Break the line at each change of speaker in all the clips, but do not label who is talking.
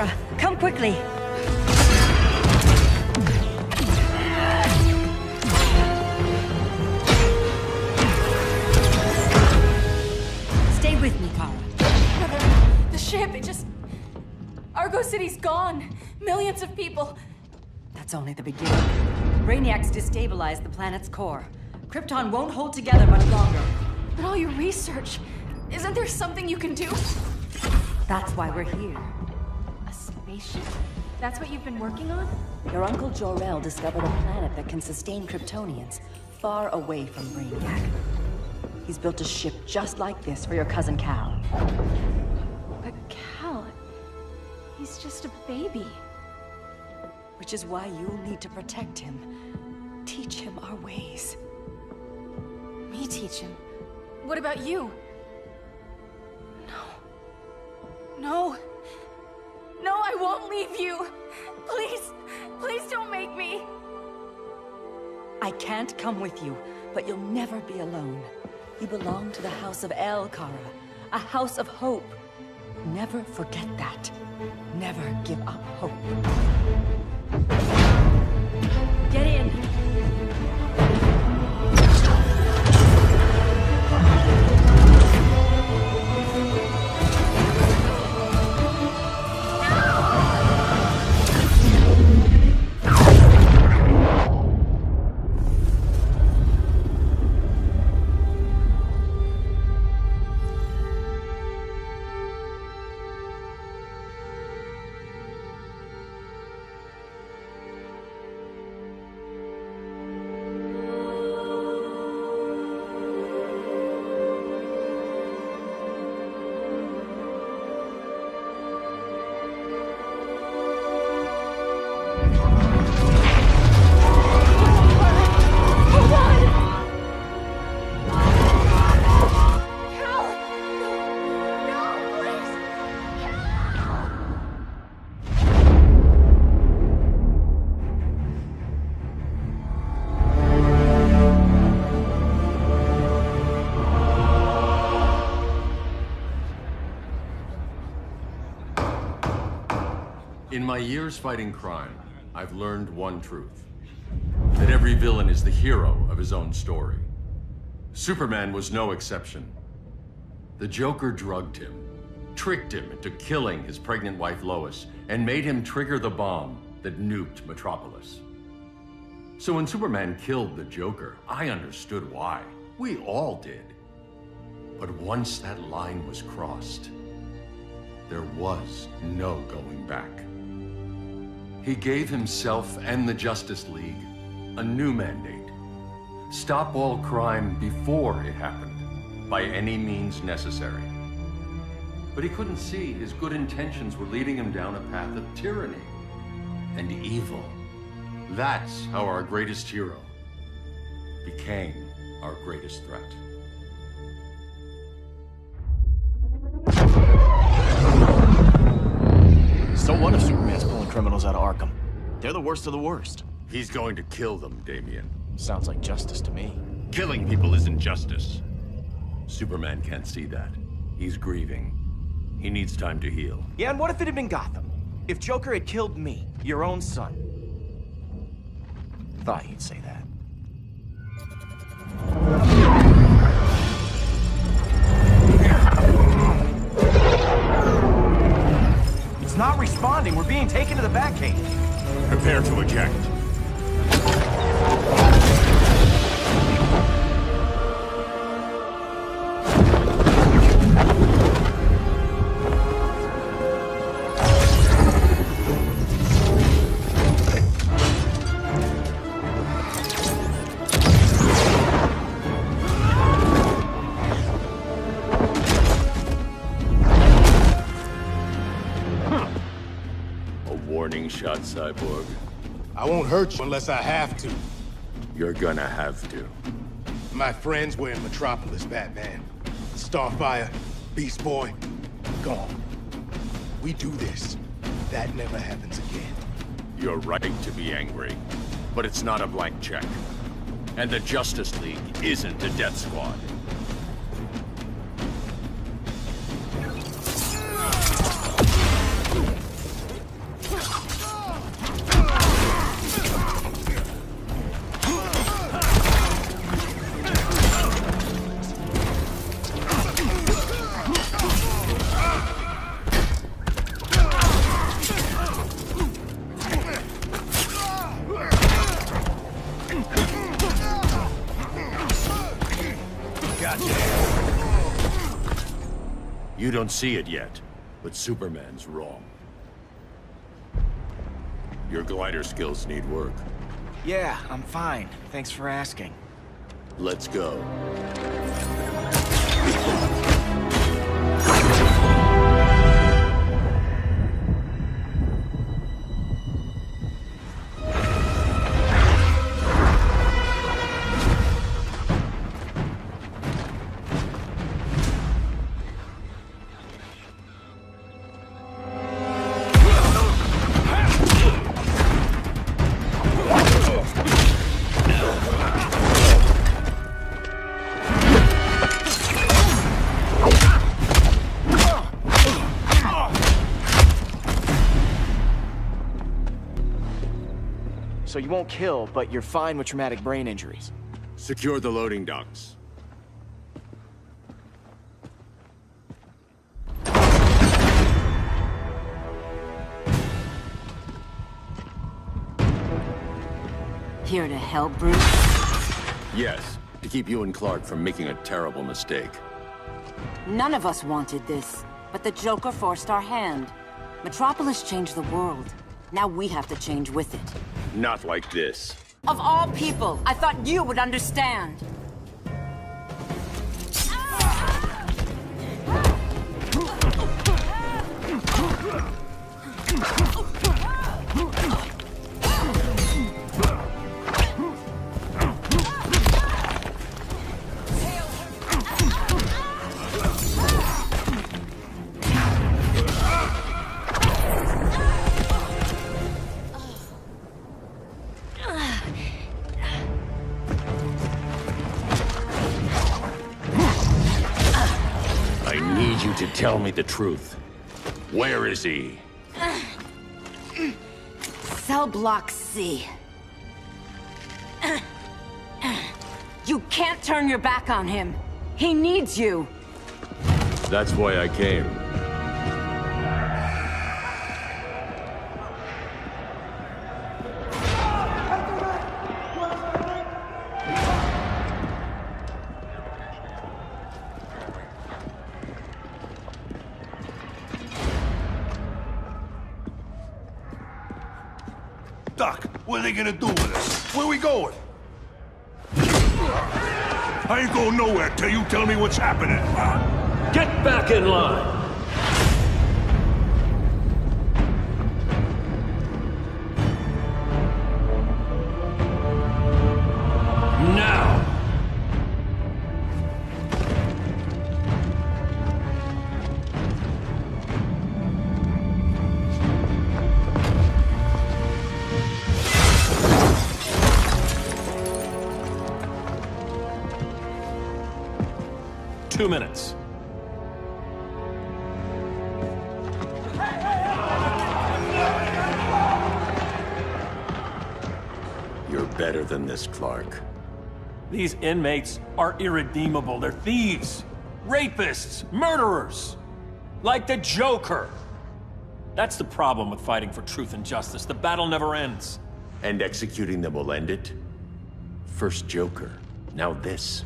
Kara, come quickly. Stay with me, Kara.
Brother, the ship, it just... Argo City's gone. Millions of people.
That's only the beginning. Brainiac's destabilized the planet's core. Krypton won't hold together much longer.
But all your research, isn't there something you can do?
That's why we're here.
A spaceship? That's what you've been working on?
Your uncle Jor-El discovered a planet that can sustain Kryptonians, far away from Brainiac. He's built a ship just like this for your cousin Cal.
But Cal... he's just a baby.
Which is why you'll need to protect him. Teach him our ways.
Me teach him? What about you? No. No, I won't leave you. Please, please don't make me.
I can't come with you, but you'll never be alone. You belong to the House of El, Kara. A house of hope. Never forget that. Never give up hope. Get in.
In my years fighting crime, I've learned one truth. That every villain is the hero of his own story. Superman was no exception. The Joker drugged him, tricked him into killing his pregnant wife Lois, and made him trigger the bomb that nuked Metropolis. So when Superman killed the Joker, I understood why. We all did. But once that line was crossed, there was no going back. He gave himself and the Justice League a new mandate. Stop all crime before it happened, by any means necessary. But he couldn't see his good intentions were leading him down a path of tyranny and evil. That's how our greatest hero became our greatest threat.
So what if Superman's pulling criminals out of Arkham? They're the worst of the worst.
He's going to kill them, Damian.
Sounds like justice to me.
Killing people isn't justice. Superman can't see that. He's grieving. He needs time to heal.
Yeah, and what if it had been Gotham? If Joker had killed me, your own son? Thought he'd say that. It's not responding. We're being taken to the Batcave.
Prepare to eject. Warning shot, Cyborg.
I won't hurt you unless I have to.
You're gonna have to.
My friends were in Metropolis, Batman. Starfire, Beast Boy, gone. We do this. That never happens again.
You're right to be angry, but it's not a blank check. And the Justice League isn't a death squad. You don't see it yet, but Superman's wrong. Your glider skills need work.
Yeah, I'm fine. Thanks for asking.
Let's go.
So you won't kill, but you're fine with traumatic brain injuries.
Secure the loading docks.
Here to help, Bruce?
Yes, to keep you and Clark from making a terrible mistake.
None of us wanted this, but the Joker forced our hand. Metropolis changed the world. Now we have to change with it.
Not like this.
Of all people, I thought you would understand.
To tell me the truth. Where is he?
Cell Block C. You can't turn your back on him. He needs you.
That's why I came.
Doc, what are they gonna do with us? Where we going? I ain't going nowhere till you tell me what's happening.
Get back in line! Now! Two minutes.
You're better than this, Clark.
These inmates are irredeemable. They're thieves, rapists, murderers. Like the Joker. That's the problem with fighting for truth and justice. The battle never ends.
And executing them will end it? First Joker, now this.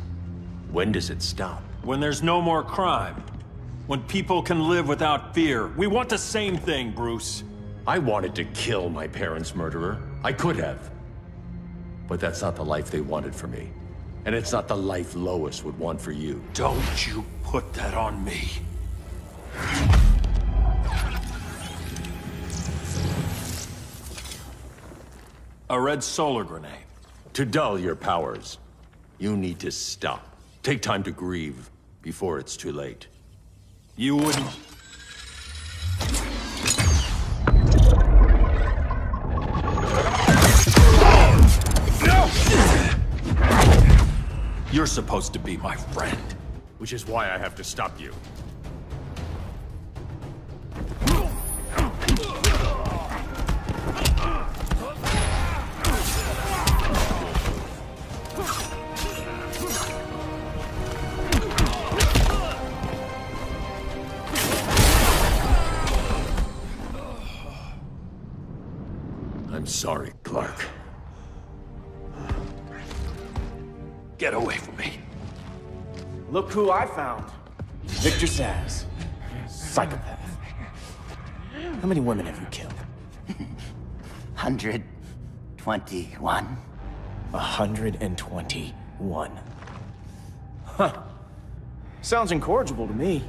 When does it stop?
When there's no more crime. When people can live without fear. We want the same thing, Bruce.
I wanted to kill my parents' murderer. I could have. But that's not the life they wanted for me. And it's not the life Lois would want for you.
Don't you put that on me. A red solar grenade.
To dull your powers, you need to stop. Take time to grieve before it's too late.
You wouldn't... You're supposed to be my friend.
Which is why I have to stop you. I'm sorry, Clark.
Get away from me.
Look who I found. Victor Zsasz. psychopath. How many women have you killed?
121.
121. Huh. Sounds incorrigible to me.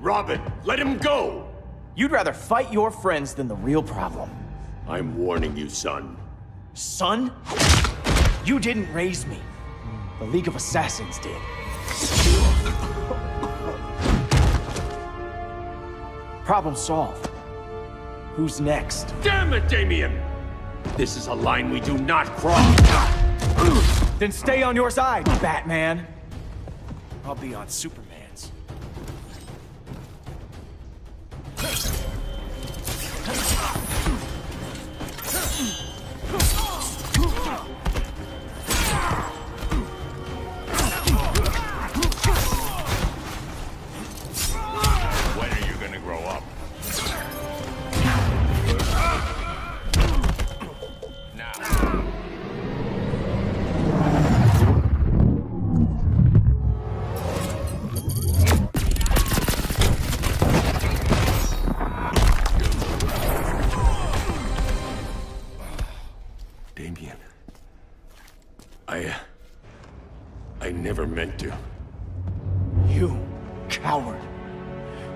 Robin, let him go!
You'd rather fight your friends than the real problem.
I'm warning you, son.
Son? You didn't raise me. The League of Assassins did. Problem solved. Who's next?
Damn it, Damien! This is a line we do not cross.
Then stay on your side, Batman. I'll be on Superman's.
When are you gonna grow up?
Damien. I never meant to.
You coward.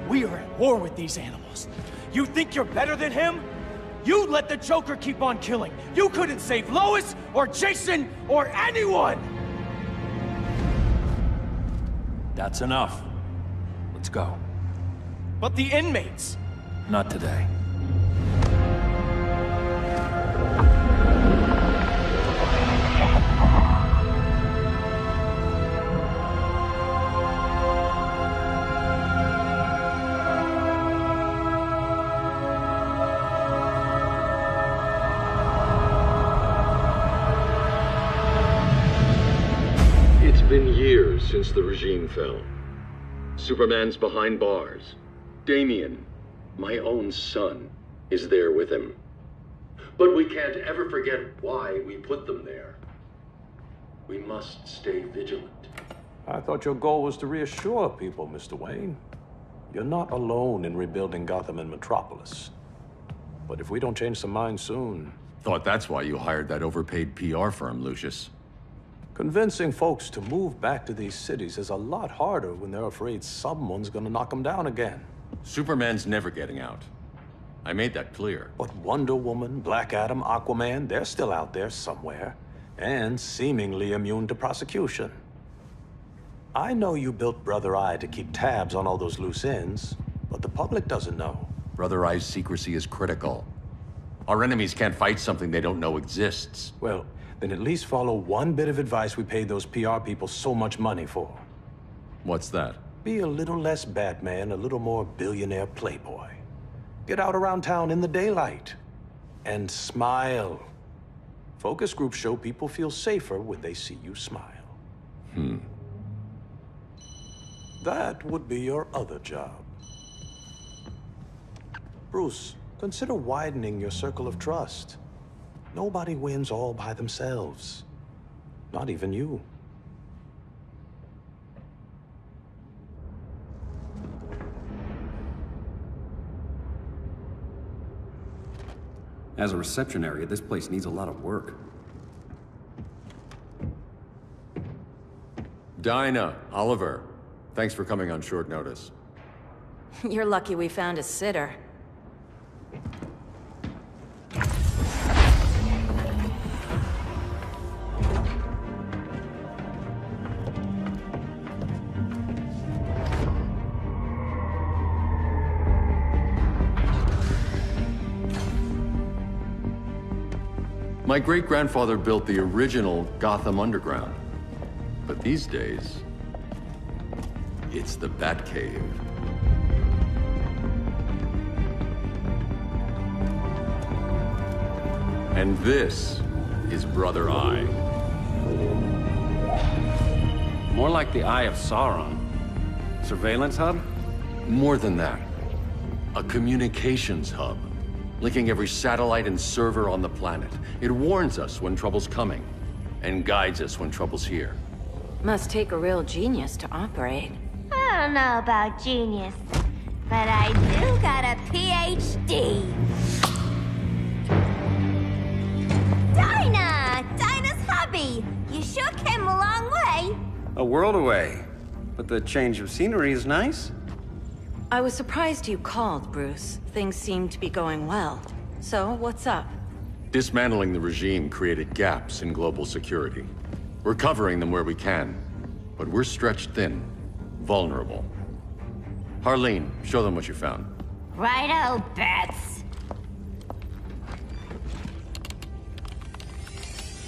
We are at war with these animals. You think you're better than him? You let the Joker keep on killing. You couldn't save Lois, or Jason, or anyone!
That's enough. Let's go.
But the inmates.
Not today.
It's been years since the regime fell. Superman's behind bars. Damien, my own son, is there with him. But we can't ever forget why we put them there. We must stay vigilant.
I thought your goal was to reassure people, Mr. Wayne. You're not alone in rebuilding Gotham and Metropolis. But if we don't change some minds soon...
Thought that's why you hired that overpaid PR firm, Lucius.
Convincing folks to move back to these cities is a lot harder when they're afraid someone's gonna knock them down again.
Superman's never getting out. I made that clear.
But Wonder Woman, Black Adam, Aquaman, they're still out there somewhere. And seemingly immune to prosecution. I know you built Brother Eye to keep tabs on all those loose ends, but the public doesn't know.
Brother Eye's secrecy is critical. Our enemies can't fight something they don't know exists.
Well, then at least follow one bit of advice we paid those PR people so much money for.
What's that?
Be a little less Batman, a little more billionaire playboy. Get out around town in the daylight. And smile. Focus groups show people feel safer when they see you smile. That would be your other job. Bruce, consider widening your circle of trust. Nobody wins all by themselves. Not even you.
As a reception area, this place needs a lot of work.
Dinah, Oliver, thanks for coming on short notice.
You're lucky we found a sitter.
My great-grandfather built the original Gotham Underground. But these days, it's the Batcave. And this is Brother Eye.
More like the Eye of Sauron. Surveillance hub?
More than that. A communications hub. Linking every satellite and server on the planet. It warns us when trouble's coming, and guides us when trouble's here.
Must take a real genius to operate.
I don't know about genius. but I do got a PhD. Dinah's hubby. You sure came a long way.
A world away. But the change of scenery is nice.
I was surprised you called, Bruce. Things seem to be going well. So, what's up?
Dismantling the regime created gaps in global security. We're covering them where we can, but we're stretched thin, vulnerable. Harleen, show them what you found.
Righto, Bats.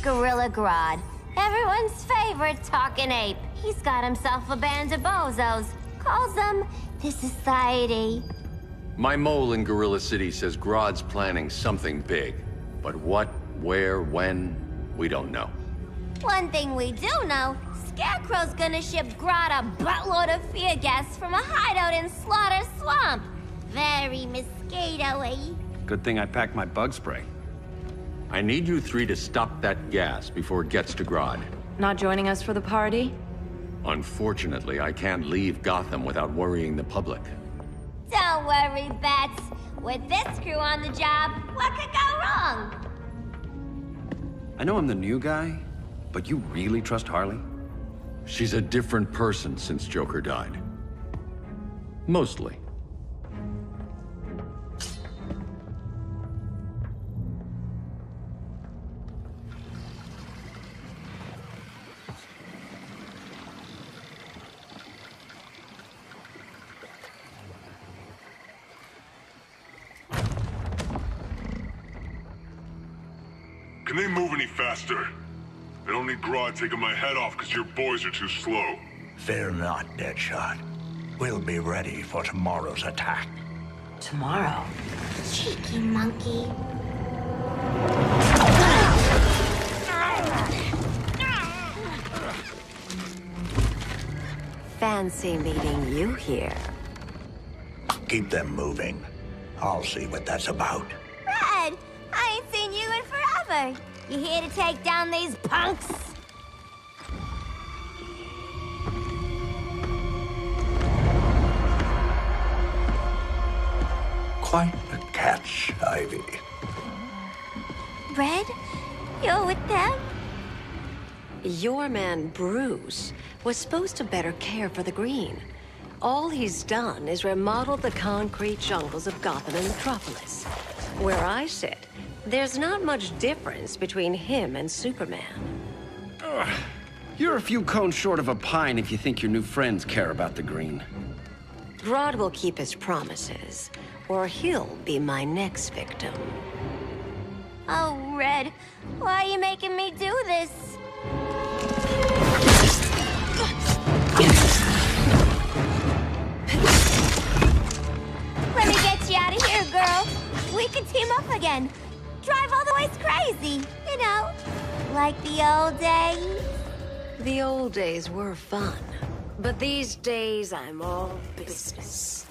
Gorilla Grodd. Everyone's favorite talking ape. He's got himself a band of bozos. Calls them the Society.
My mole in Gorilla City says Grodd's planning something big. But what, where, when, we don't know.
One thing we do know, Scarecrow's gonna ship Grodd a buttload of fear gas from a hideout in Slaughter Swamp. Very mosquito-y.
Good thing I packed my bug spray.
I need you three to stop that gas before it gets to Grodd.
Not joining us for the party?
Unfortunately, I can't leave Gotham without worrying the public.
Don't worry, Bats. With this crew on the job, what could go wrong?
I know I'm the new guy, but you really trust Harley?
She's a different person since Joker died. Mostly.
Can they move any faster? I don't need Grodd taking my head off because your boys are too slow.
Fear not, Deadshot. We'll be ready for tomorrow's attack.
Tomorrow?
Cheeky monkey.
Fancy meeting you here.
Keep them moving. I'll see what that's about.
Red, I ain't seen you in forever. You here to take down these punks?
Quite a catch, Ivy.
Red, you're with them?
Your man, Bruce, was supposed to better care for the Green. All he's done is remodel the concrete jungles of Gotham and Metropolis. Where I sit, there's not much difference between him and Superman.
Ugh. You're a few cones short of a pine if you think your new friends care about the Green.
Grodd will keep his promises, or he'll be my next victim.
Oh, Red, why are you making me do this? Let me get you out of here, girl. We can team up again. Drive all the way crazy, you know, like the old days.
The old days were fun, but these days I'm all business.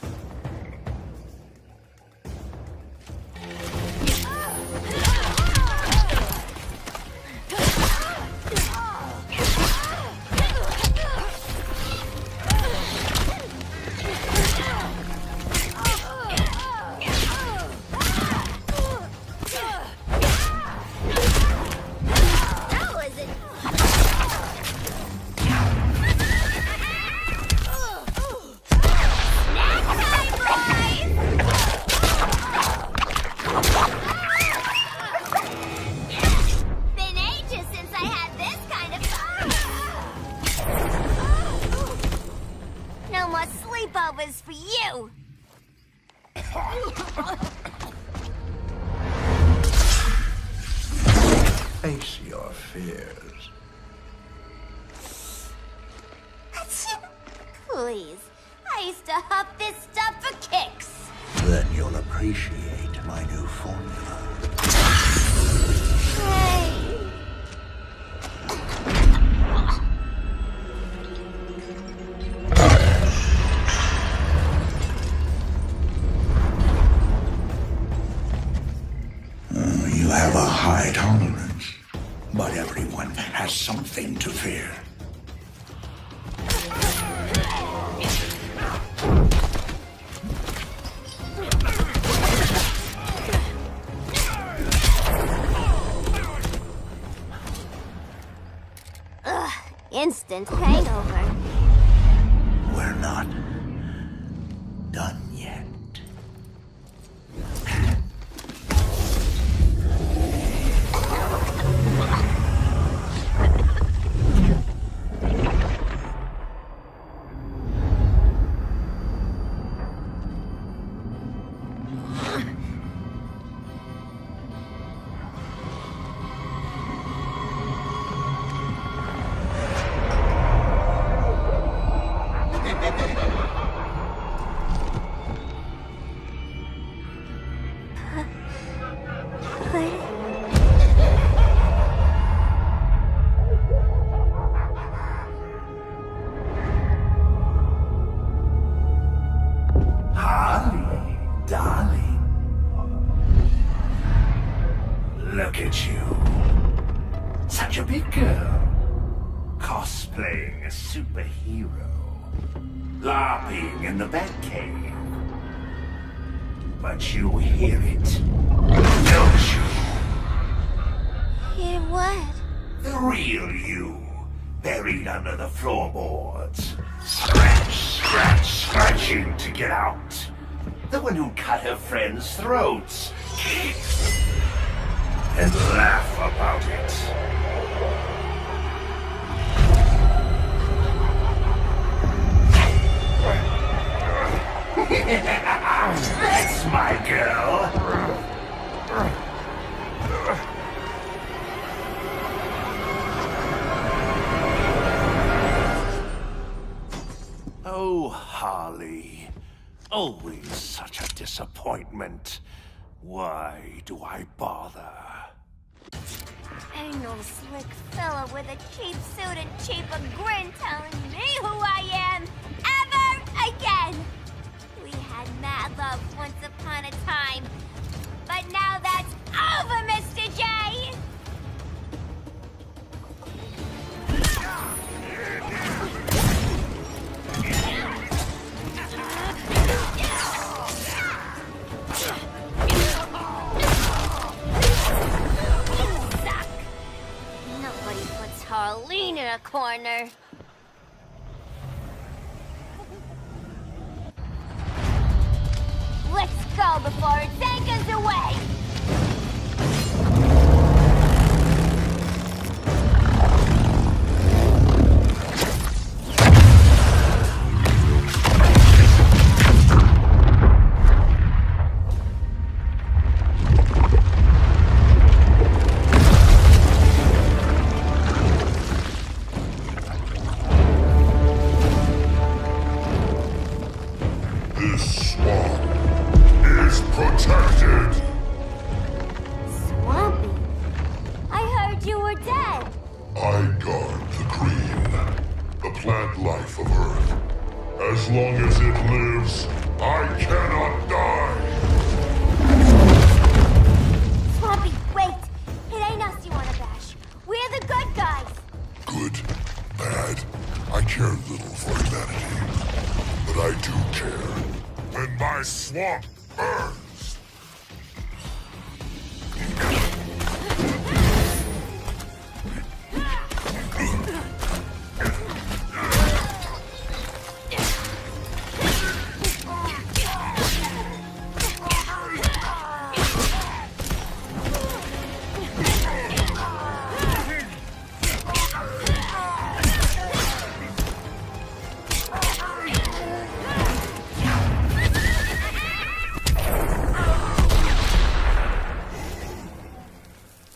Sleepovers for you!
Face your fears.
Please, I used to huff this stuff for kicks.
Then you'll appreciate my new formula.
Hey.
You have a high tolerance, but everyone has something to fear.
Instant hangover.
We're not done yet. Harley, darling. Look at you. Such a big girl. Cosplaying a superhero. LARPing in the Batcave. But you hear it, don't you?
Hear what?
The real you, buried under the floorboards. Scratch, scratch, scratching to get out. The one who cut her friends' throats. And laugh about it. That's my girl. Oh, Harley. Always such a disappointment. Why do I bother?
Ain't no slick fella with a cheap suit and cheaper grin telling me who I am ever again. We had mad love once upon a time, but now that's over, Mr. J. Nobody puts Harleen in a corner. Let's go before it takes us away!
This swamp is protected.
Swampy? I heard you were dead.
I guard the green, the plant life of Earth. As long as it lives, I cannot die.
Swampy, wait! It ain't us you wanna bash. We're the good guys.
Good, bad, I care little for humanity. But I do care. And my swamp burns.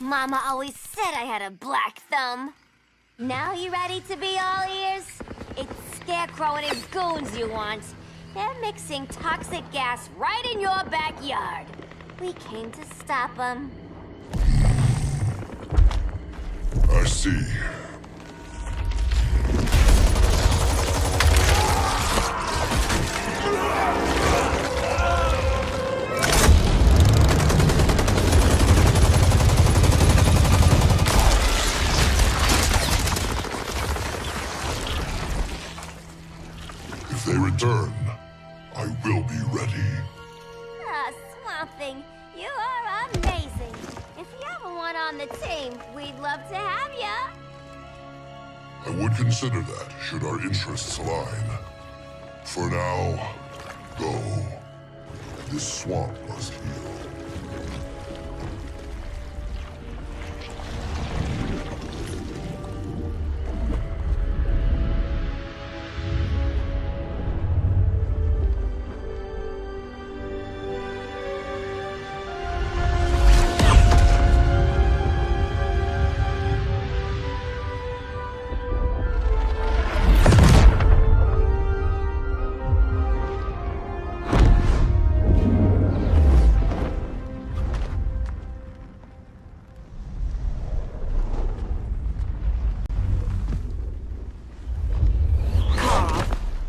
Mama always said I had a black thumb. Now you ready to be all ears? It's Scarecrow and his goons you want. They're mixing toxic gas right in your backyard. We came to stop them.
I see. If they return, I will be ready.
Ah, Swamp Thing, you are amazing. If you ever want on the team, we'd love to have ya.
I would consider that, should our interests align. For now, go. This swamp must heal.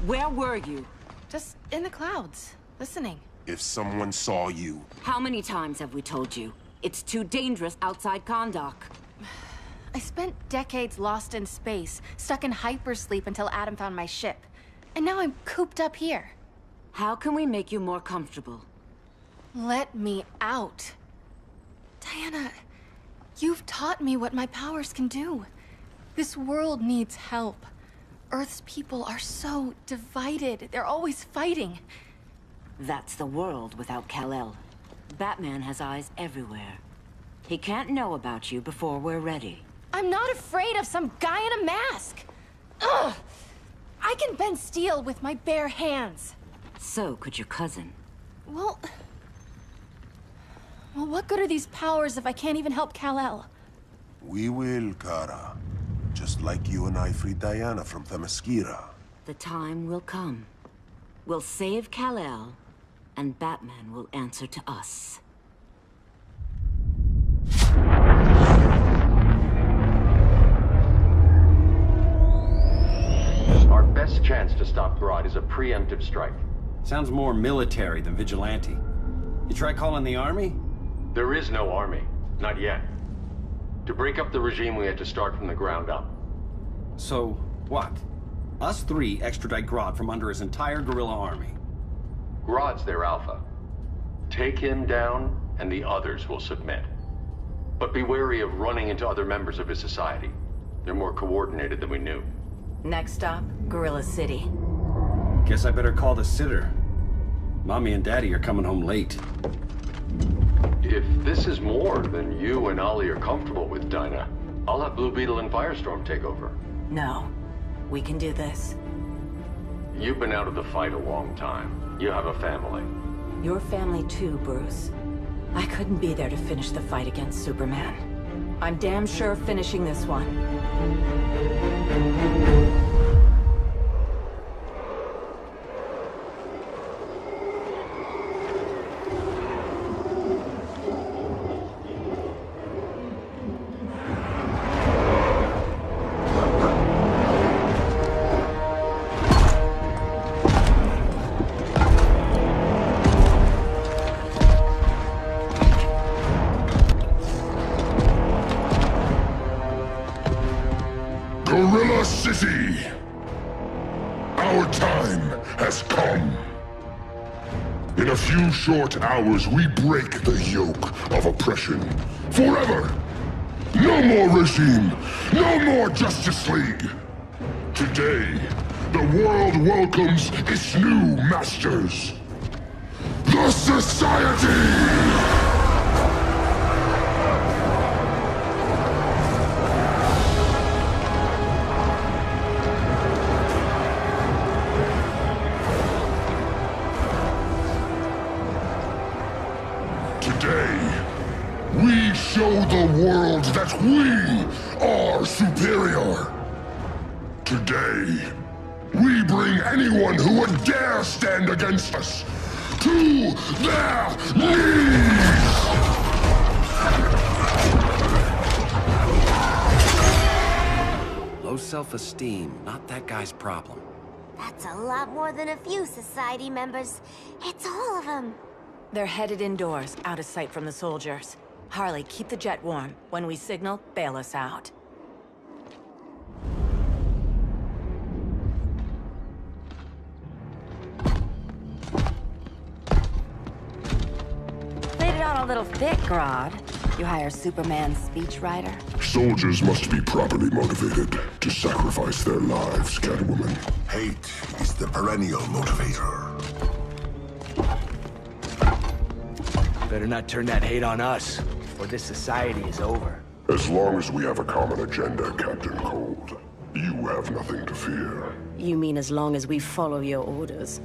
Where were you?
Just in the clouds, listening.
If someone saw you...
How many times have we told you? It's too dangerous outside Kahndaq.
I spent decades lost in space, stuck in hypersleep until Adam found my ship. And now I'm cooped up here.
How can we make you more comfortable?
Let me out. Diana, you've taught me what my powers can do. This world needs help. Earth's people are so divided. They're always fighting.
That's the world without Kal-El. Batman has eyes everywhere. He can't know about you before we're ready.
I'm not afraid of some guy in a mask. Ugh! I can bend steel with my bare hands.
So could your cousin.
Well, what good are these powers if I can't even help Kal-El?
We will, Kara. Just like you and I freed Diana from Themyscira.
The time will come. We'll save Kal-El, and Batman will answer to us.
Our best chance to stop Grodd is a preemptive strike.
Sounds more military than vigilante. You try calling the army?
There is no army. Not yet. To break up the regime, we had to start from the ground up.
So, what? Us three extradite Grodd from under his entire guerrilla army.
Grodd's their alpha. Take him down, and the others will submit. But be wary of running into other members of his society. They're more coordinated than we knew.
Next stop, Gorilla City.
Guess I better call the sitter. Mommy and Daddy are coming home late.
If this is more than you and Ollie are comfortable with, Dinah, I'll have Blue Beetle and Firestorm take over.
No. We can do this.
You've been out of the fight a long time. You have a family.
Your family too, Bruce. I couldn't be there to finish the fight against Superman. I'm damn sure finishing this one.
Gorilla City! Our time has come. In a few short hours, we break the yoke of oppression. Forever! No more regime! No more Justice League! Today, the world welcomes its new masters. The Society! We show the world that we are superior. Today, we bring anyone who would dare stand against us to their knees!
Low self-esteem, not that guy's problem.
That's a lot more than a few Society members. It's all of them.
They're headed indoors, out of sight from the soldiers. Harley, keep the jet warm. When we signal, bail us out.
Played it on a little thick, Grodd. You hire Superman's speechwriter?
Soldiers must be properly motivated to sacrifice their lives, Catwoman.
Hate is the perennial motivator.
Better not turn that hate on us, or this society is over.
As long as we have a common agenda, Captain Cold, you have nothing to fear.
You mean as long as we follow your orders?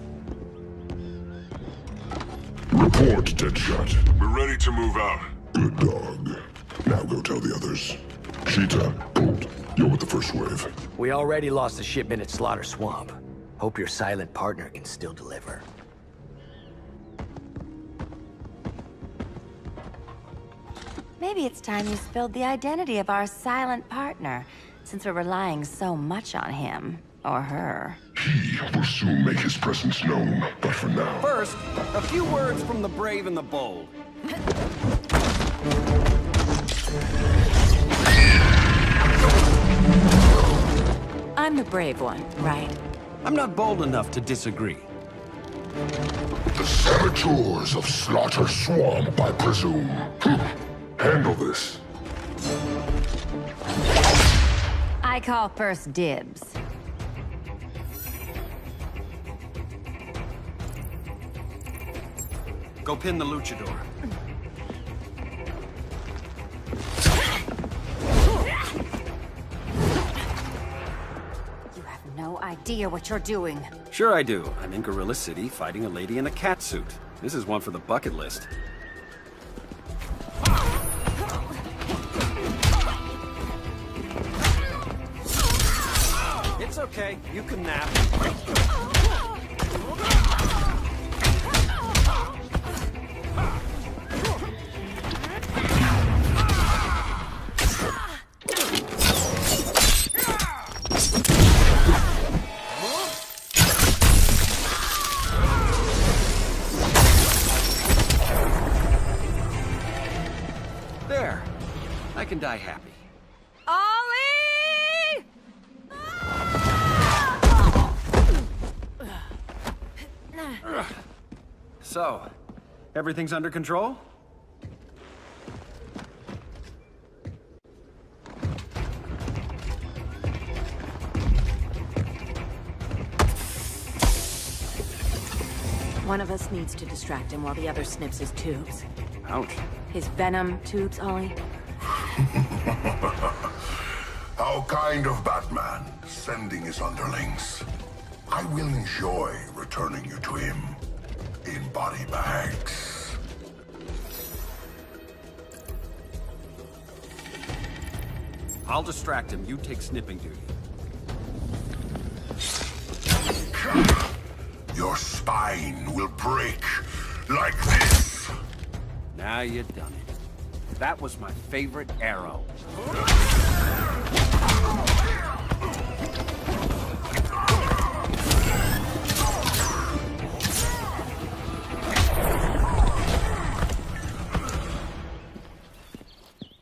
Report, Deadshot.
We're ready to move out.
Good dog. Now go tell the others. Cheetah, Colt, you're with the first wave.
We already lost a shipment at Slaughter Swamp. Hope your silent partner can still deliver.
Maybe it's time you spilled the identity of our silent partner, since we're relying so much on him. Or her.
He will soon make his presence known, but for now...
First, a few words from the brave and the bold.
I'm the brave one, right?
I'm not bold enough to disagree.
The saboteurs of Slaughter Swamp, I presume. Handle this.
I call first dibs.
Go pin the luchador.
You have no idea what you're doing.
Sure I do. I'm in Gorilla City fighting a lady in a cat suit. This is one for the bucket list. It's okay. You can nap. There. I can die happy.
Ollie!
So, everything's under control?
One of us needs to distract him while the other snips his tubes.
Ouch.
His venom tubes, Ollie.
How kind of Batman, sending his underlings. I will enjoy returning you to him in body bags.
I'll distract him. You take snipping duty.
Your spine will break like this.
Now you done it. That was my favorite arrow.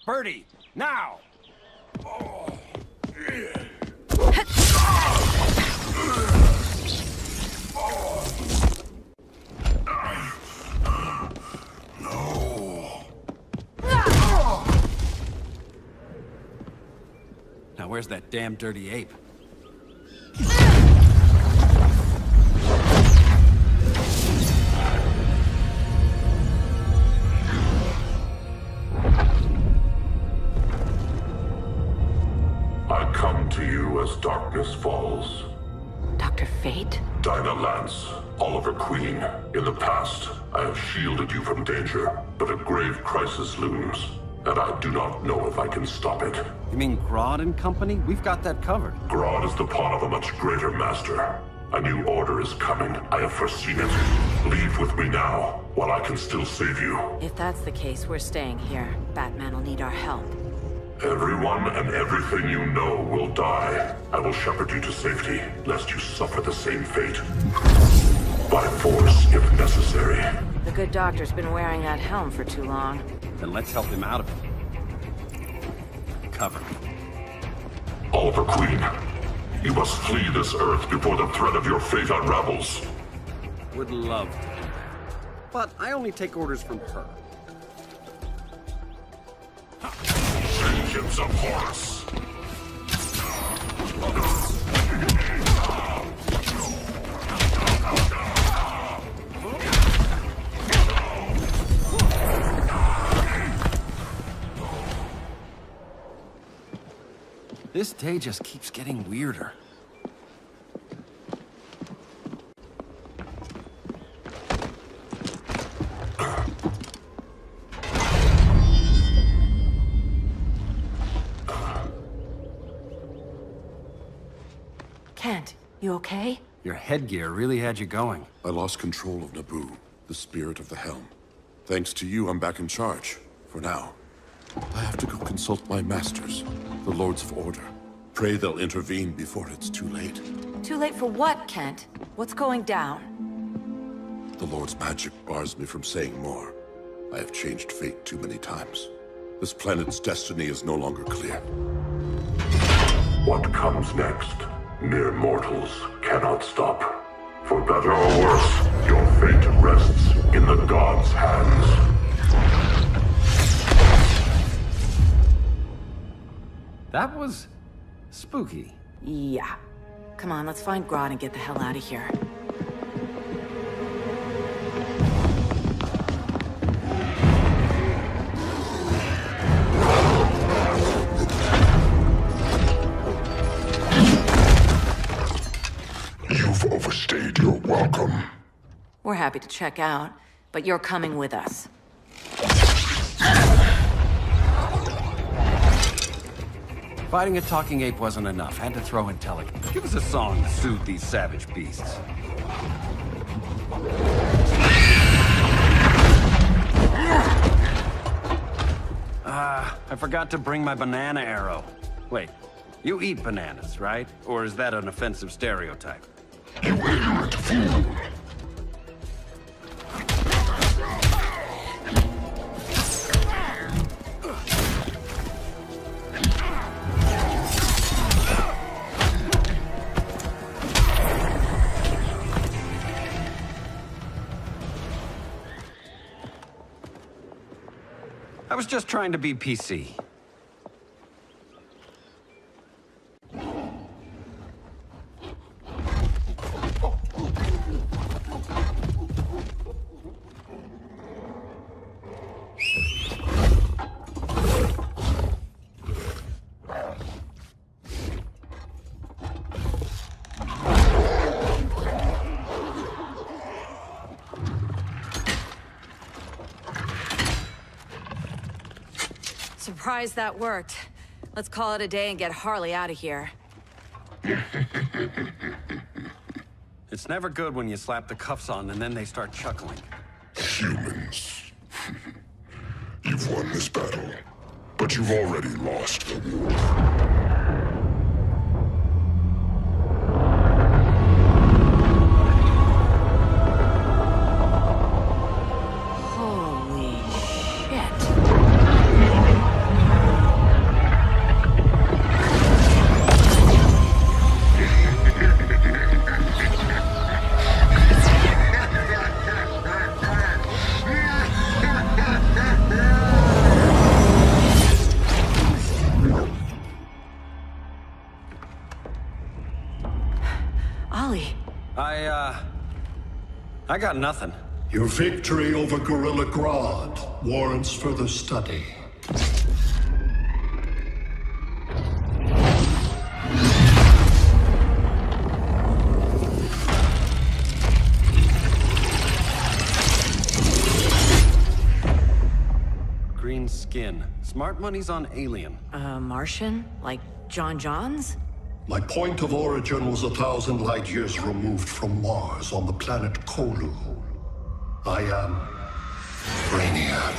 Birdie, now! Now where's that damn dirty ape?
I come to you as darkness falls.
Dr. Fate?
Dinah Lance, Oliver Queen. In the past, I have shielded you from danger, but a grave crisis looms, and I do not know if I can stop it.
You mean Grodd and company? We've got that covered.
Grodd is the pawn of a much greater master. A new order is coming. I have foreseen it. Leave with me now, while I can still save you.
If that's the case, we're staying here. Batman will need our help.
Everyone and everything you know will die. I will shepherd you to safety, lest you suffer the same fate. By force, if necessary.
The good doctor's been wearing that helm for too long.
Then let's help him out of it. Cover me.
Oliver Queen, you must flee this Earth before the threat of your fate unravels.
Would love to. But I only take orders from her.
Legions of Horus.
This day just keeps getting weirder.
Kent, you okay?
Your headgear really had you going.
I lost control of Naboo, the spirit of the helm. Thanks to you, I'm back in charge. For now. I have to go consult my masters, the Lords of Order. Pray they'll intervene before it's too late.
Too late for what, Kent? What's going down?
The Lord's magic bars me from saying more. I have changed fate too many times. This planet's destiny is no longer clear.
What comes next, mere mortals cannot stop. For better or worse, your fate rests in the gods' hands.
That was spooky.
Yeah. Come on, let's find Grodd and get the hell out of here.
You've overstayed your welcome.
We're happy to check out, but you're coming with us.
Fighting a talking ape wasn't enough. Had to throw in Telic. Give us a song to soothe these savage beasts. I forgot to bring my banana arrow. Wait, you eat bananas, right? Or is that an offensive stereotype?
You ignorant fool!
I was just trying to be PC.
Surprised that worked. Let's call it a day and get Harley out of here.
It's never good when you slap the cuffs on and then they start chuckling.
Humans. You've won this battle, but you've already lost the war.
I got nothing.
Your victory over Gorilla Grodd warrants further study.
Green skin. Smart money's on alien.
Martian? Like John Johns?
My point of origin was 1,000 light years removed from Mars on the planet Kolu. I am Brainiac.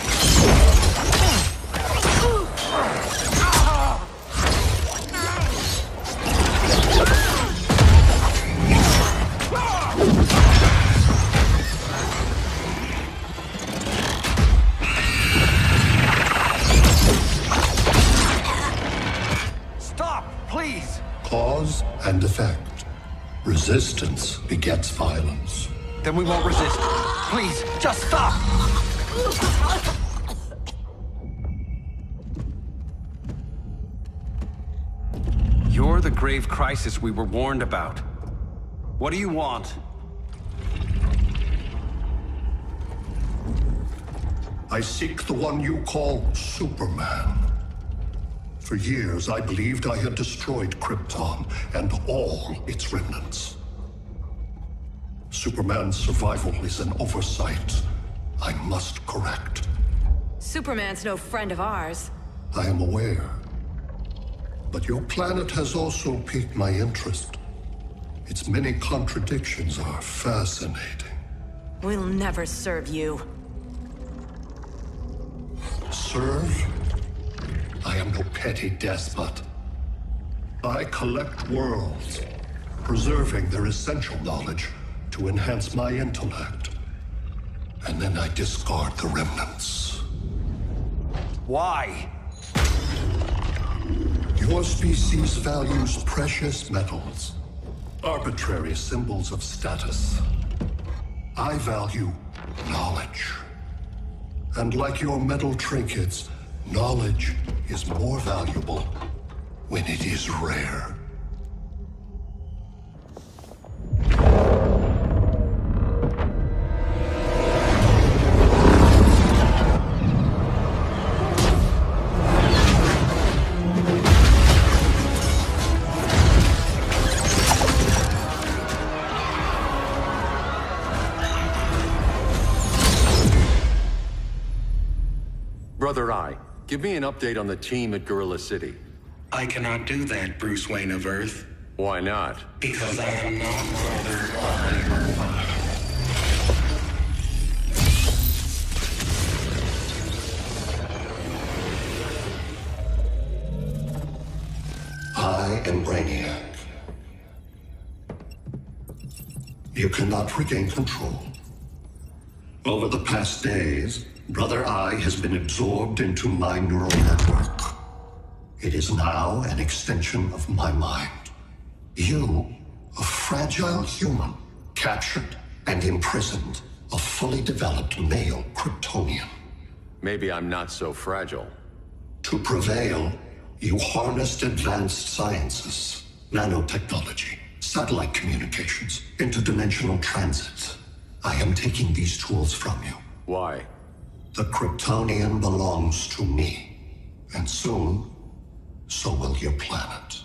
Stop, please!
Cause and effect. Resistance begets violence.
Then we won't resist. Please, just stop! You're the grave crisis we were warned about. What do you want?
I seek the one you call Superman. For years, I believed I had destroyed Krypton and all its remnants. Superman's survival is an oversight I must correct.
Superman's no friend of ours.
I am aware. But your planet has also piqued my interest. Its many contradictions are fascinating.
We'll never serve you.
Serve? I am no petty despot. I collect worlds, preserving their essential knowledge to enhance my intellect. And then I discard the remnants.
Why?
Your species values precious metals, arbitrary symbols of status. I value knowledge. And like your metal trinkets, knowledge is more valuable when it is rare.
Brother Eye, give me an update on the team at Gorilla City.
I cannot do that, Bruce Wayne of Earth.
Why not?
Because I am not Brother Eye.
I am Brainiac. You cannot regain control. Over the past days, Brother Eye has been absorbed into my neural network. It is now an extension of my mind. You, a fragile human, captured and imprisoned a fully developed male Kryptonian.
Maybe I'm not so fragile.
To prevail, you harnessed advanced sciences, nanotechnology, satellite communications, interdimensional transit. I am taking these tools from you.
Why?
The Kryptonian belongs to me. And soon, so will your planet.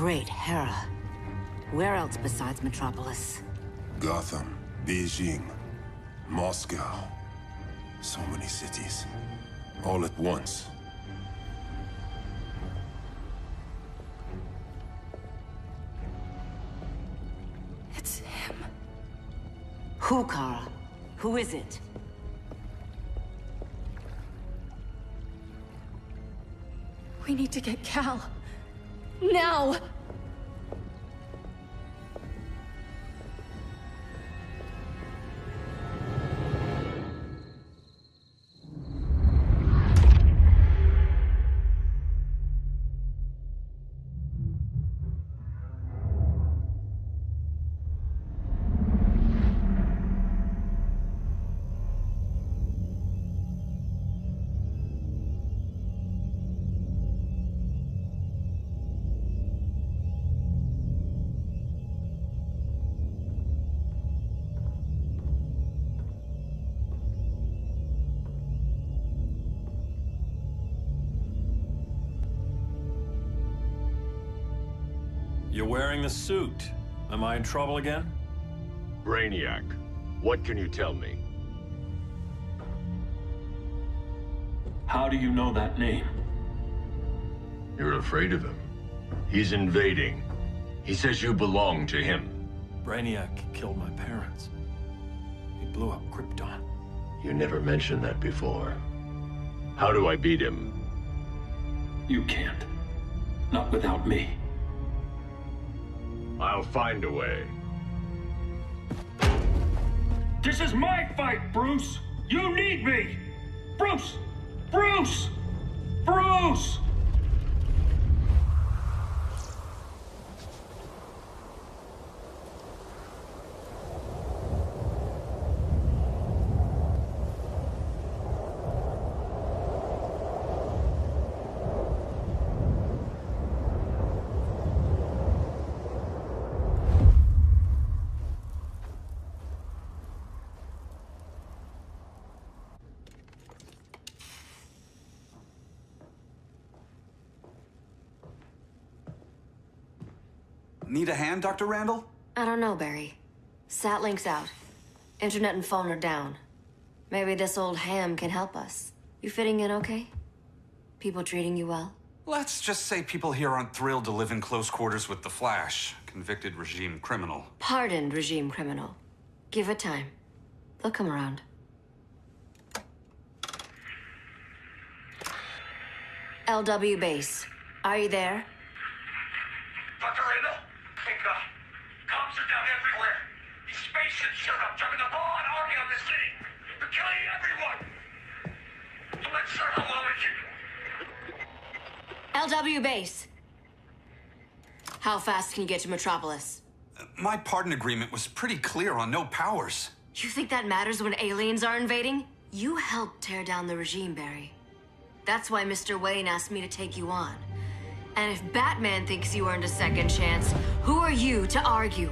Great Hera. Where else besides Metropolis?
Gotham, Beijing, Moscow. So many cities. All at once.
It's him.
Who, Kara? Who is it?
We need to get Cal. Now!
You're wearing the suit. Am I in trouble again?
Brainiac, what can you tell me?
How do you know that name?
You're afraid of him. He's invading. He says you belong to him.
Brainiac killed my parents. He blew up Krypton.
You never mentioned that before. How do I beat him?
You can't. Not without me.
I'll find a way.
This is my fight, Bruce! You need me! Bruce! Bruce! Bruce!
Need a hand, Dr. Randall?
I don't know, Barry. Satlink's out. Internet and phone are down. Maybe this old ham can help us. You fitting in okay? People treating you well?
Let's just say people here aren't thrilled to live in close quarters with the Flash, convicted regime criminal.
Pardoned regime criminal. Give it time. They'll come around. LW base. Are you there?
Dr. Randall? Cops are down everywhere. These spaceships showed up, driving the ball and army on the city. They're killing everyone. I'm not sure how long it can...
LW base. How fast can you get to Metropolis?
My pardon agreement was pretty clear on no powers.
You think that matters when aliens are invading? You helped tear down the regime, Barry. That's why Mr. Wayne asked me to take you on. And if Batman thinks you earned a second chance, who are you to argue?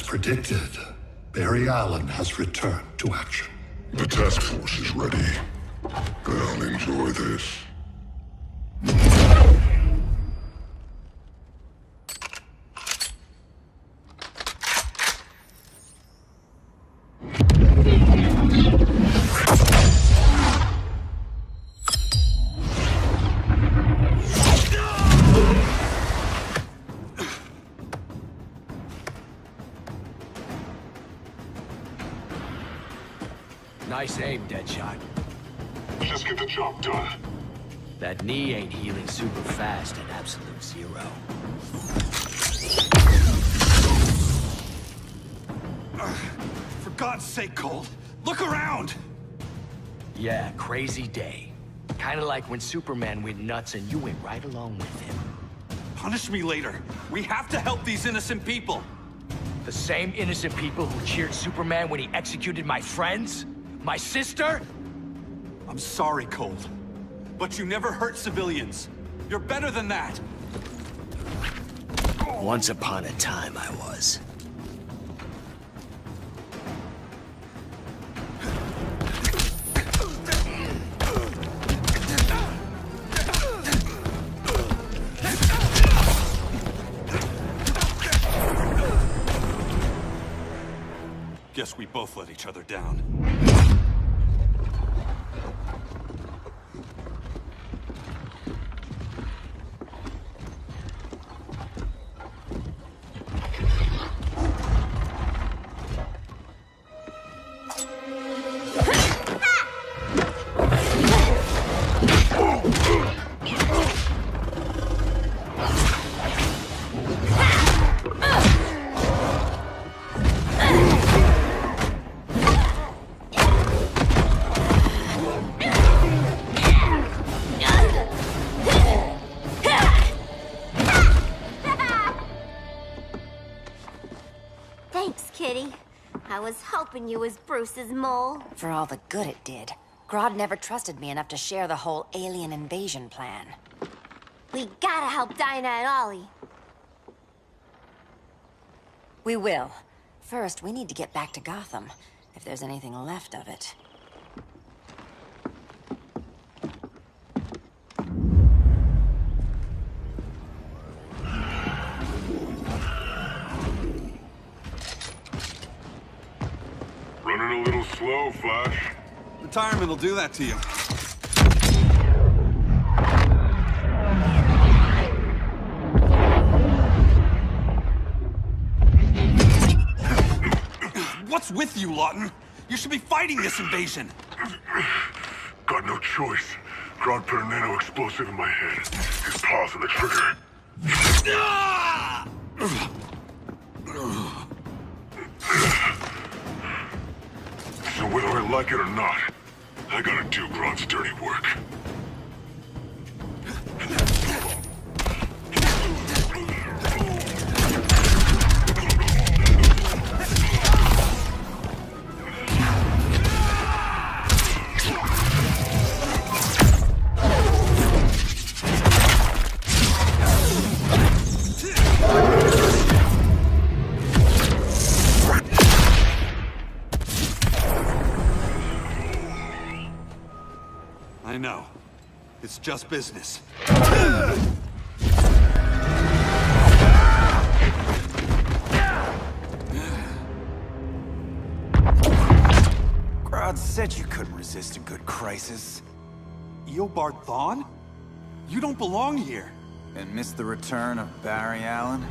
Predicted, Barry Allen has returned to action.
The task force is ready. I'll enjoy this.
Nice aim, Deadshot.
Just get the job done.
That knee ain't healing super fast at absolute zero.
For God's sake, Cold, look around!
Yeah, crazy day. Kinda like when Superman went nuts and you went right along with him.
Punish me later. We have to help these innocent people.
The same innocent people who cheered Superman when he executed my friends? My sister?
I'm sorry, Cold, but you never hurt civilians. You're better than that.
Once upon a time, I was.
Guess we both let each other down.
Thanks, Kitty. I was hoping you was Bruce's mole.
For all the good it did. Grodd never trusted me enough to share the whole alien invasion plan.
We gotta help Dinah and Ollie.
We will. First, we need to get back to Gotham, if there's anything left of it.
Running a little slow, Flash.
Retirement will do that to you. What's with you, Lawton? You should be fighting this invasion.
Got no choice. Grodd put a nano-explosive in my head. His paws on the trigger. So whether I like it or not, I gotta do Grodd's dirty work.
I know. It's just business.
Grodd said you couldn't resist a good crisis.
Eobard Thawne? You don't belong here.
And miss the return of Barry Allen?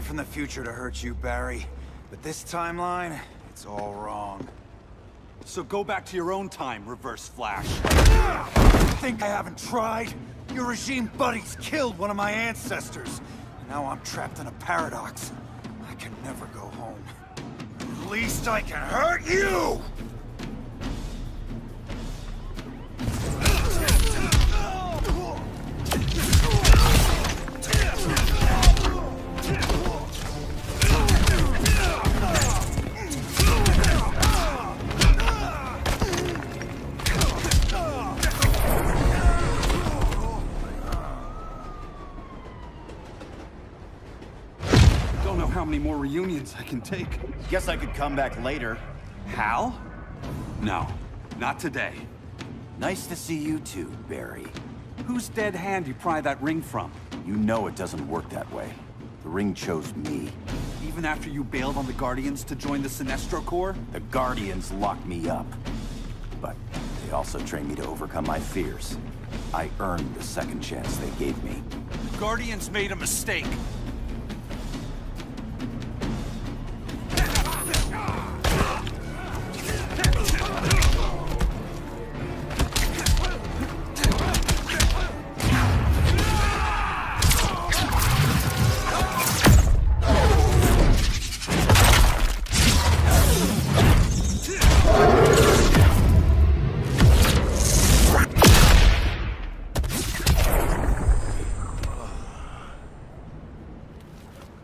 From the future to hurt you, Barry. But this timeline, it's all wrong.
So go back to your own time, Reverse Flash.
Think I haven't tried? Your regime buddies killed one of my ancestors. Now I'm trapped in a paradox. I can never go home. At least I can hurt you!
How many more reunions I can take.
Guess I could come back later.
Hal? No, not today.
Nice to see you too, Barry.
Whose dead hand you pry that ring from?
You know it doesn't work that way. The ring chose me.
Even after you bailed on the Guardians to join the Sinestro Corps?
The Guardians locked me up. But they also trained me to overcome my fears. I earned the second chance they gave me.
The Guardians made a mistake.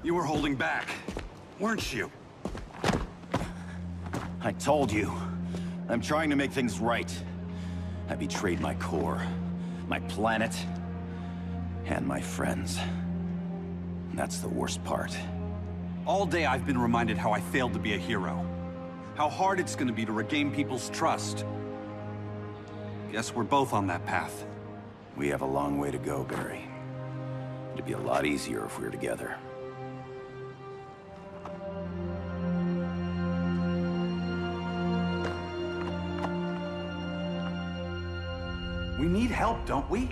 You were holding back, weren't you?
I told you.
I'm trying to make things right. I betrayed my core, my planet, and my friends. And that's the worst part.
All day I've been reminded how I failed to be a hero. How hard it's gonna be to regain people's trust. Guess we're both on that path.
We have a long way to go, Barry. It'd be a lot easier if we were together.
We need help, don't we?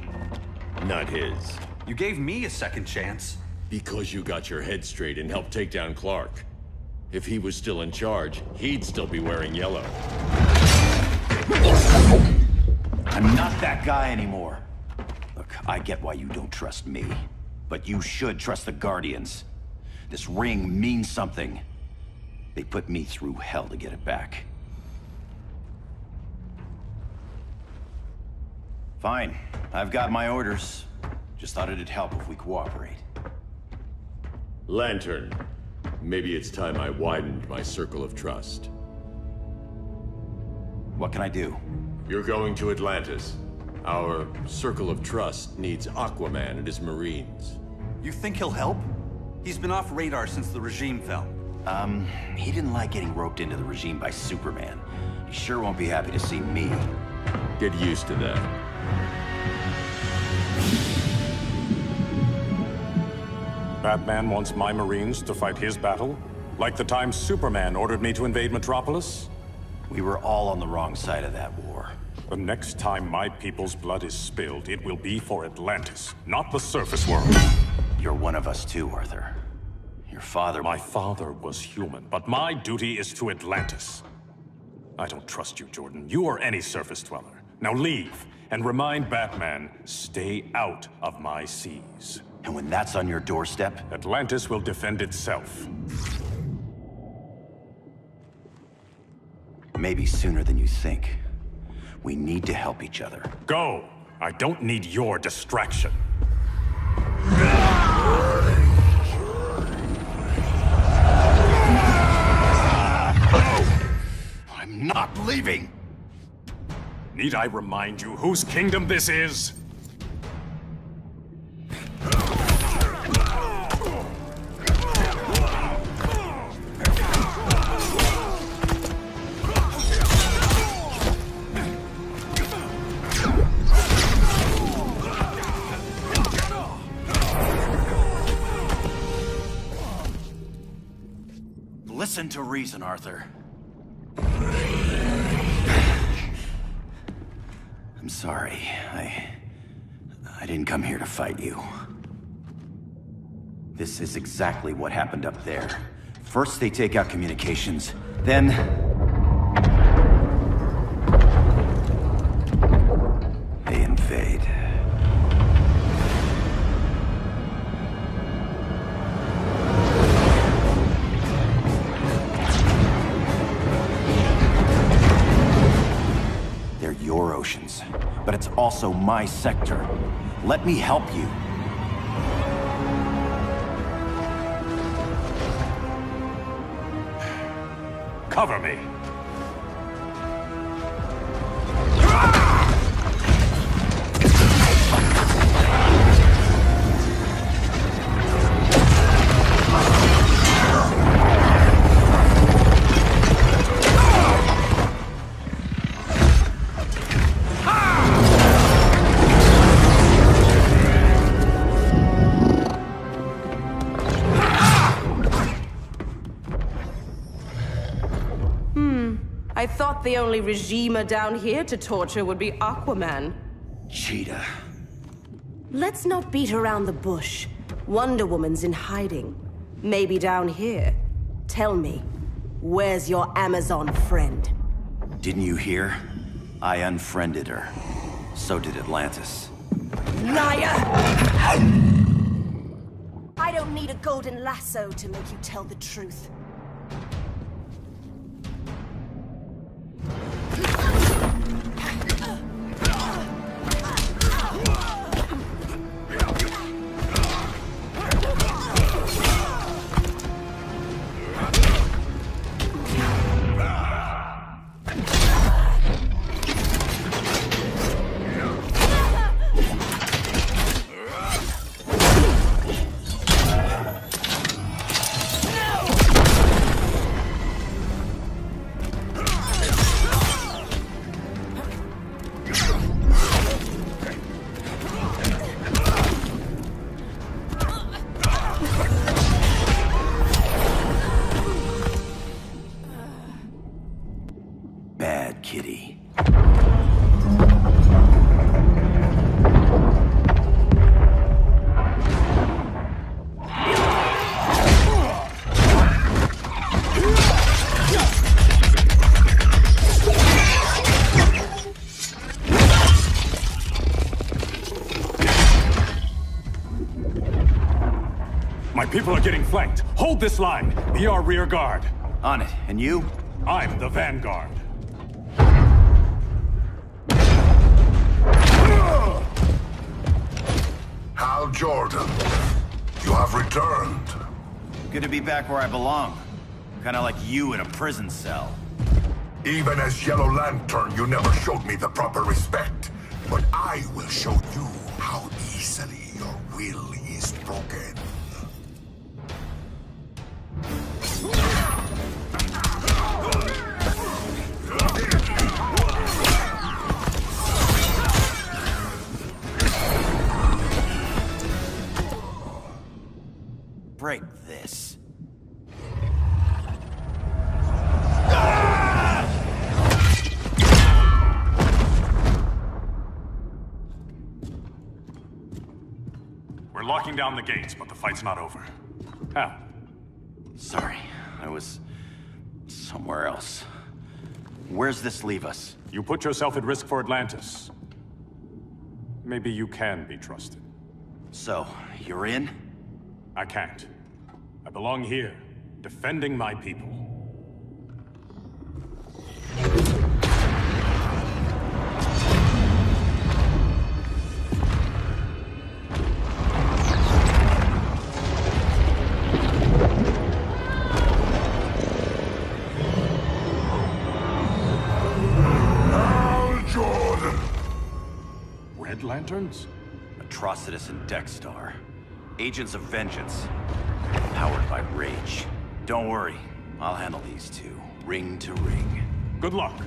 Not his.
You gave me a second chance.
Because you got your head straight and helped take down Clark. If he was still in charge, he'd still be wearing yellow.
I'm not that guy anymore. Look, I get why you don't trust me. But you should trust the Guardians. This ring means something. They put me through hell to get it back. Fine. I've got my orders. Just thought it'd help if we cooperate.
Lantern. Maybe it's time I widened my circle of trust.
What can I do?
You're going to Atlantis. Our circle of trust needs Aquaman and his Marines.
You think he'll help? He's been off radar since the regime fell.
He didn't like getting roped into the regime by Superman. He sure won't be happy to see me.
Get used to that.
Batman wants my Marines to fight his battle? Like the time Superman ordered me to invade Metropolis?
We were all on the wrong side of that war.
The next time my people's blood is spilled, it will be for Atlantis, not the surface world.
You're one of us too, Arthur. Your father...
My father was human, but my duty is to Atlantis. I don't trust you, Jordan. You or any surface dweller. Now leave, and remind Batman, stay out of my seas.
And when that's on your doorstep?
Atlantis will defend itself.
Maybe sooner than you think. We need to help each other.
Go! I don't need your distraction.
I'm not leaving!
Need I remind you whose kingdom this is?
Listen to reason, Arthur. I'm sorry. I didn't come here to fight you. This is exactly what happened up there. First they take out communications, then... they invade. They're your oceans, but it's also my sector. Let me help you.
Cover me.
I thought the only regimer down here to torture would be Aquaman.
Cheetah.
Let's not beat around the bush. Wonder Woman's in hiding. Maybe down here. Tell me, where's your Amazon friend?
Didn't you hear? I unfriended her. So did Atlantis.
Liar!
I don't need a golden lasso to make you tell the truth.
My people are getting flanked. Hold this line. Be our rear guard.
On it. And you?
I'm the vanguard.
Hal Jordan, you have returned.
Good to be back where I belong. Kinda like you in a prison cell.
Even as Yellow Lantern, you never showed me the proper respect. But I will show you how easily your will is broken.
Break this.
We're locking down the gates, but the fight's not over. Hal.
Sorry, I was somewhere else. Where's this leave us?
You put yourself at risk for Atlantis. Maybe you can be trusted.
So, you're in?
I can't. I belong here, defending my people.
Hal Jordan!
Red Lanterns?
Atrocitus and Dexstar. Agents of Vengeance. Powered by rage. Don't worry, I'll handle these two, ring to ring.
Good luck.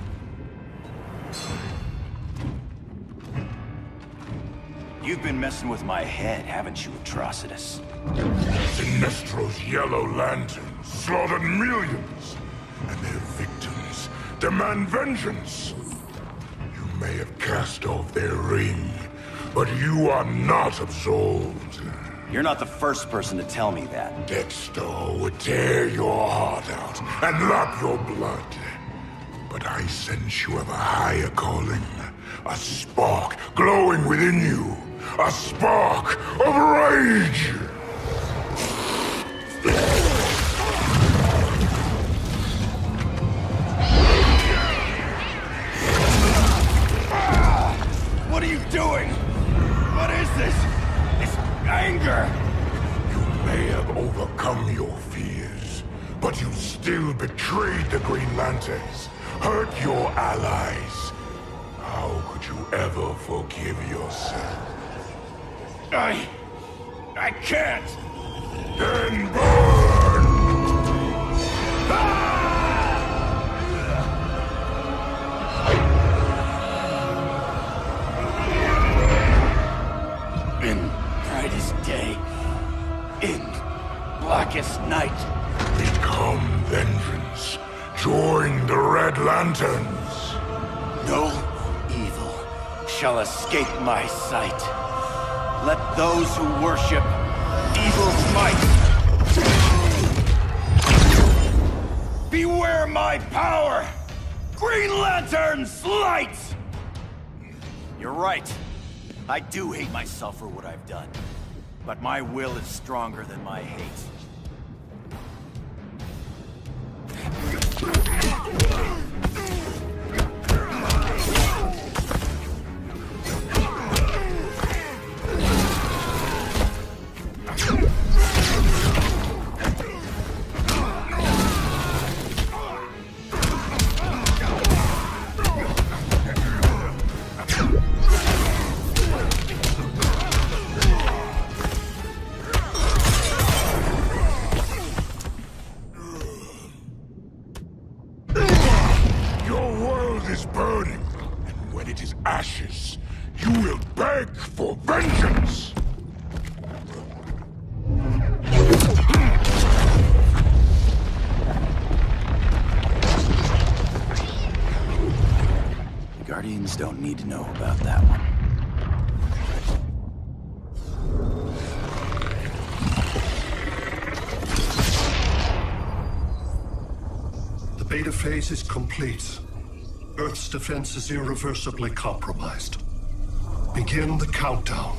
You've been messing with my head, haven't you, Atrocitus?
Sinestro's Yellow Lanterns slaughtered millions, and their victims demand vengeance. You may have cast off their ring, but you are not absolved.
You're not the first person to tell me that.
Dexter would tear your heart out and lap your blood. But I sense you have a higher calling. A spark glowing within you. A spark of rage!
What are you doing? What is this? It's anger!
You may have overcome your fears, but you still betrayed the Green Lanterns, hurt your allies. How could you ever forgive yourself?
I can't!
Then burn!
In brightest day, in blackest night.
Become vengeance. Join the Red Lanterns.
No evil shall escape my sight. Let those who worship evil's might beware my power! Green Lantern's light! You're right. I do hate myself for what I've done. But my will is stronger than my hate.
Is burning, and when it is ashes, you will beg for vengeance!
Guardians don't need to know about that one.
The beta phase is complete. Earth's defense is irreversibly compromised. Begin the countdown.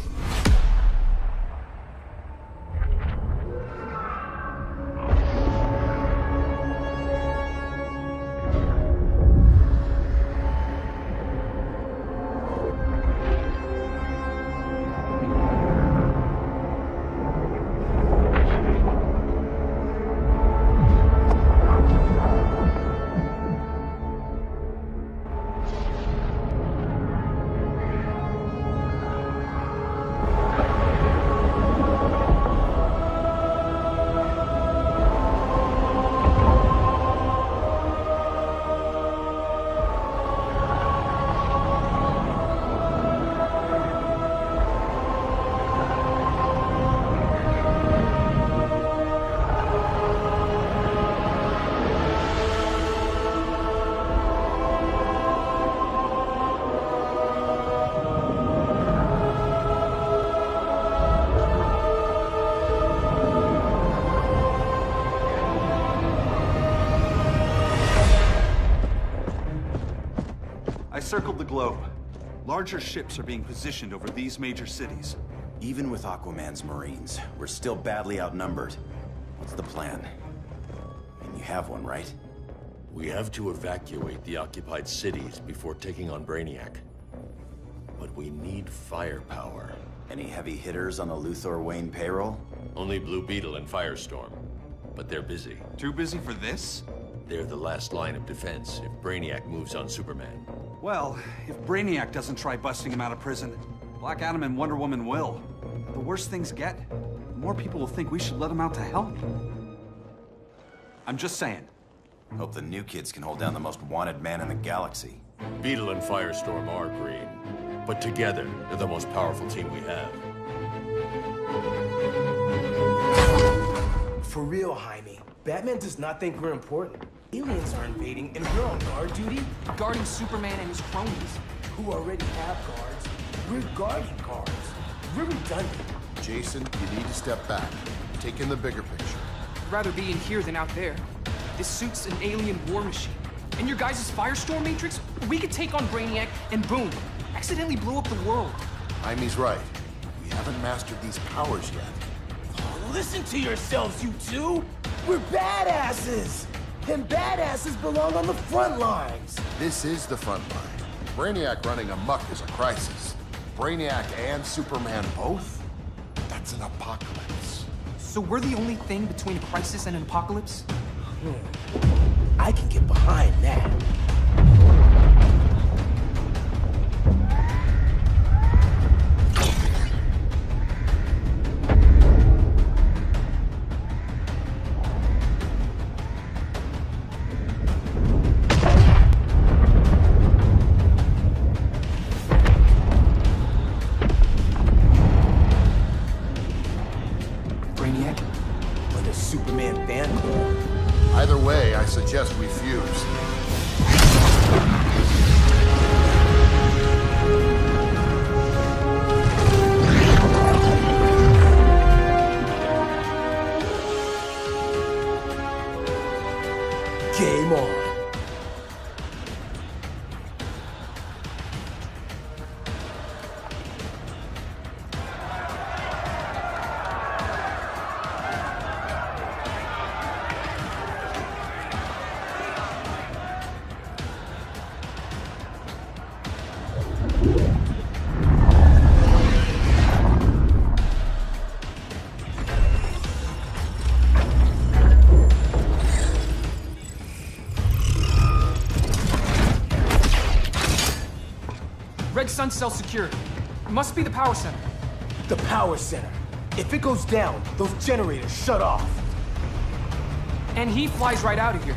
Circled the globe. Larger ships are being positioned over these major cities.
Even with Aquaman's Marines, we're still badly outnumbered. What's the plan? And you have one, right?
We have to evacuate the occupied cities before taking on Brainiac. But we need firepower.
Any heavy hitters on the Luthor Wayne payroll?
Only Blue Beetle and Firestorm. But they're busy.
Too busy for this?
They're the last line of defense if Brainiac moves on Superman.
Well, if Brainiac doesn't try busting him out of prison, Black Adam and Wonder Woman will. The worse things get, the more people will think we should let him out to help. I'm just saying.
Hope the new kids can hold down the most wanted man in the galaxy.
Beetle and Firestorm are green, but together, they're the most powerful team we have.
For real, Jaime. Batman does not think we're important. Aliens are invading, and we're on guard duty?
Guarding Superman and his cronies.
Who already have guards. We're guarding guards. We're redundant.
Jason, you need to step back. Take in the bigger picture.
I'd rather be in here than out there. This suit's an alien war machine. And your guys' Firestorm Matrix, we could take on Brainiac and boom, accidentally blow up the world.
Jaime's right. We haven't mastered these powers yet.
Oh, listen to yourselves, you two! We're badasses! And badasses belong on the front lines!
This is the front line. Brainiac running amok is a crisis. Brainiac and Superman both? That's an apocalypse.
So we're the only thing between a crisis and an apocalypse?
I can get behind that. Superman fan club.
Either way, I suggest we fuse.
Game on.
Red Sun cell secured. It must be the power center.
The power center. If it goes down, those generators shut off.
And he flies right out of here.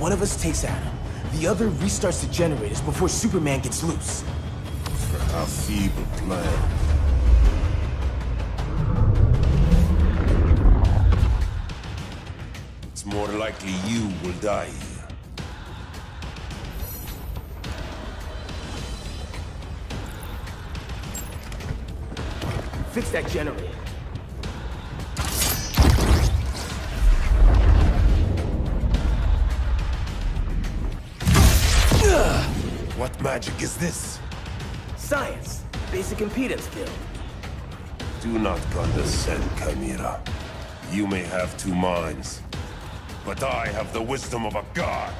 one of us takes Adam. The other restarts the generators before Superman gets loose.
A feeble plan. It's more likely you will die here.
Fix that generator.
What magic is this?
Science. Basic impedance field.
Do not condescend, Chimera. You may have two minds, but I have the wisdom of a god.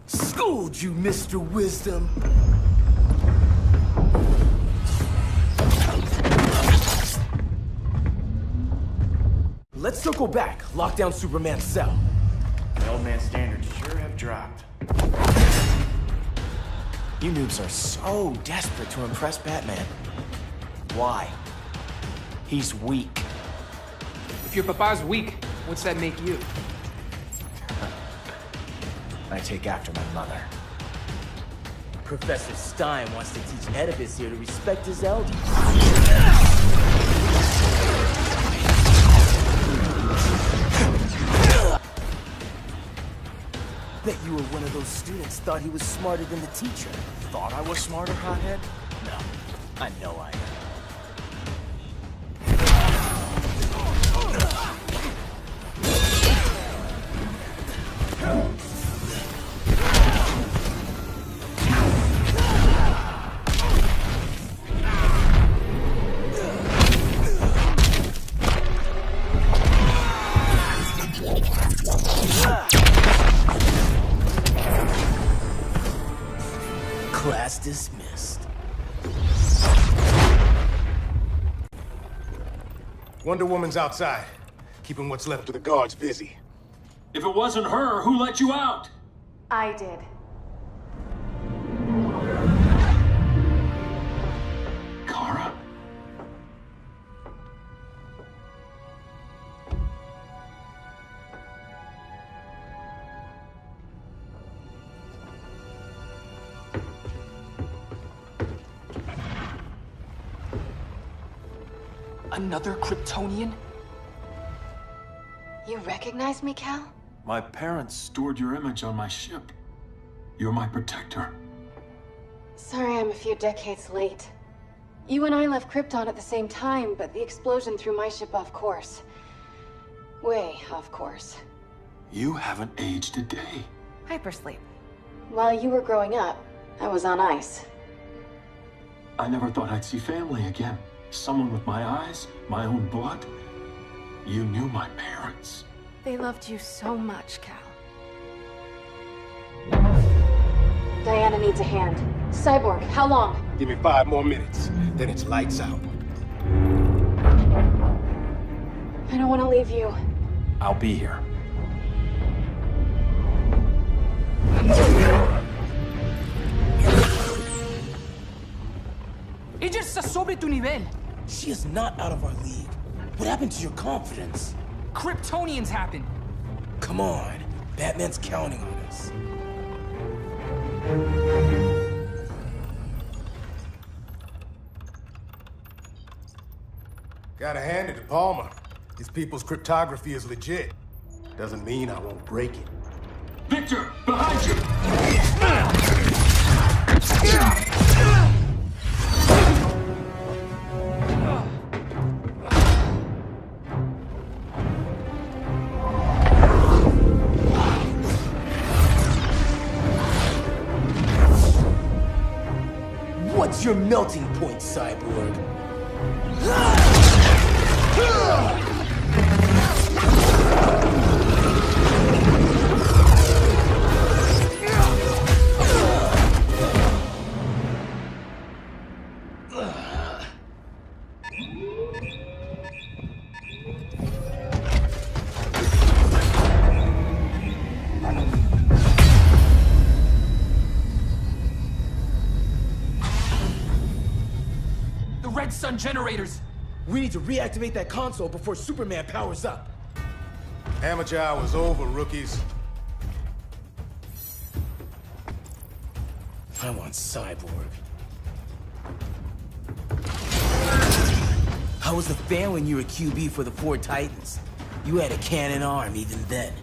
Schooled you, Mr. Wisdom. Let's circle back, lock down Superman's cell.
The old man's standards sure have dropped. You noobs are so desperate to impress Batman. Why? He's weak.
If your papa's weak, what's that make you?
I take after my mother.
Professor Stein wants to teach Oedipus here to respect his elders. Bet you were one of those students thought he was smarter than the teacher.
Thought I was smarter, hothead?
No, I know I am. Class dismissed.
Wonder Woman's outside, keeping what's left of the guards busy.
If it wasn't her, who let you out?
I did.
Kara?
Another Kryptonian?
You recognize me, Cal?
My parents stored your image on my ship. You're my protector.
Sorry I'm a few decades late. You and I left Krypton at the same time, but the explosion threw my ship off course. Way off course.
You haven't aged a day.
Hypersleep. While you were growing up, I was on ice.
I never thought I'd see family again. Someone with my eyes, my own blood. You knew my parents.
They loved you so much, Cal. Diana needs a hand. Cyborg, how long?
Give me 5 more minutes, then it's lights out.
I don't want to leave you.
I'll be here.
Ella está sobre tu nivel.
She is not out of our league. What happened to your confidence?
Kryptonians happen.
Come on. Batman's counting on us.
Gotta hand it to Palmer. His people's cryptography is legit. Doesn't mean I won't break it.
Victor, behind you!
Where's your melting point, Cyborg?
Red Sun generators!
We need to reactivate that console before Superman powers up.
Amateur hour's over, rookies.
I want Cyborg. How was the fan when you were QB for the 4 Titans? You had a cannon arm even then.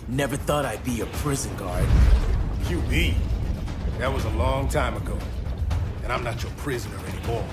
Never thought I'd be your prison guard.
QB? That was a long time ago. And I'm not your prisoner anymore.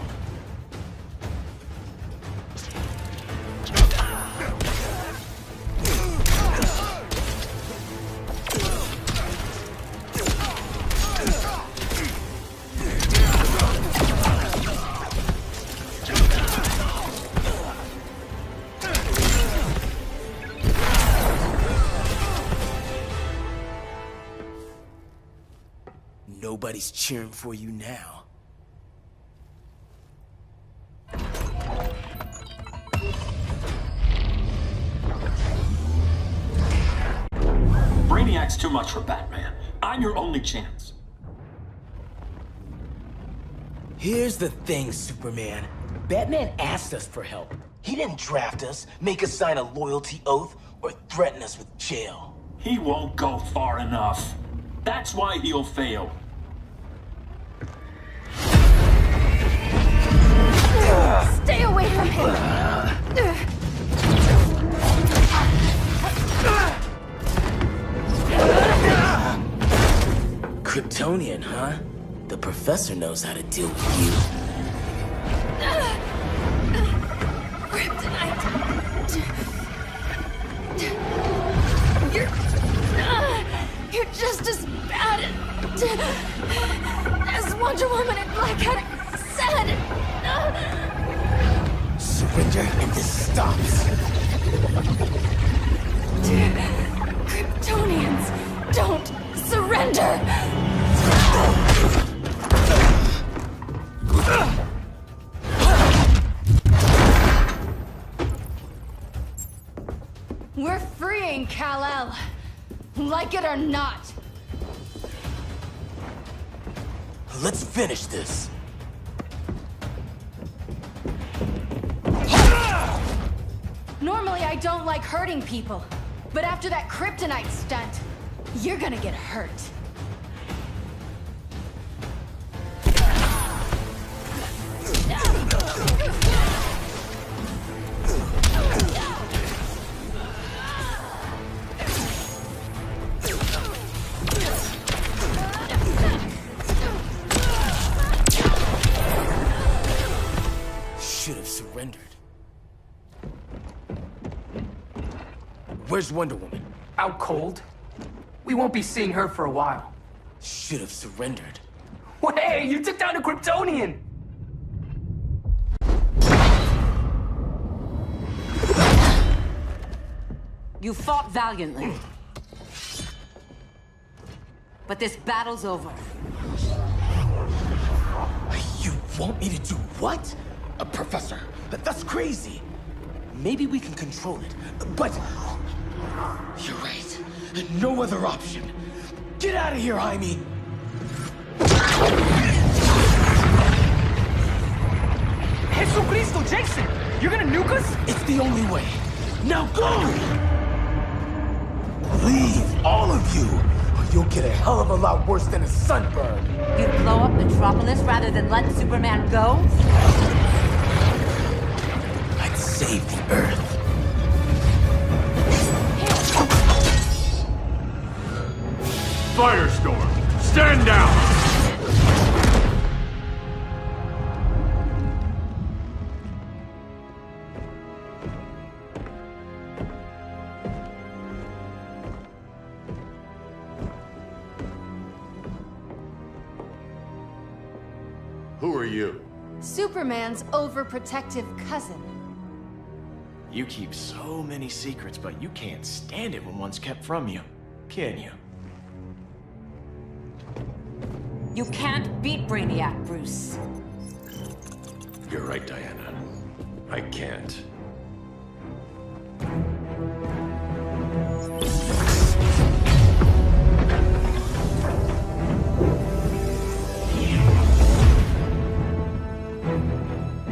Nobody's cheering for you now.
Brainiac's too much for Batman. I'm your only chance.
Here's the thing, Superman. Batman asked us for help. He didn't draft us, make us sign a loyalty oath, or threaten us with jail.
He won't go far enough. That's why he'll fail.
Stay away from him!
Kryptonian, huh? The professor knows how to deal with you.
Kryptonite! You're just as bad as Wonder Woman and Black Adam said!
Surrender and this stops.
Kryptonians, don't surrender! We're freeing Kal-El, like it or not.
Let's finish this.
Normally I don't like hurting people, but after that kryptonite stunt, you're gonna get hurt.
Should have surrendered. Where's Wonder Woman?
Out cold? We won't be seeing her for a while.
Should have surrendered.
Hey, you took down a Kryptonian!
You fought valiantly. But this battle's over.
You want me to do what? Professor, that's crazy. Maybe we can control it, but... You're right. No other option. Get out of here, Jaime!
Jesucristo, Jason! You're gonna nuke us?
It's the only way. Now go! Leave, all of you, or you'll get a hell of a lot worse than a sunburn.
You'd blow up Metropolis rather than let Superman go?
I'd save the Earth.
Firestorm, stand down! Who are you?
Superman's overprotective cousin.
You keep so many secrets, but you can't stand it when one's kept from you, can you?
You can't beat Brainiac, Bruce.
You're right, Diana. I can't.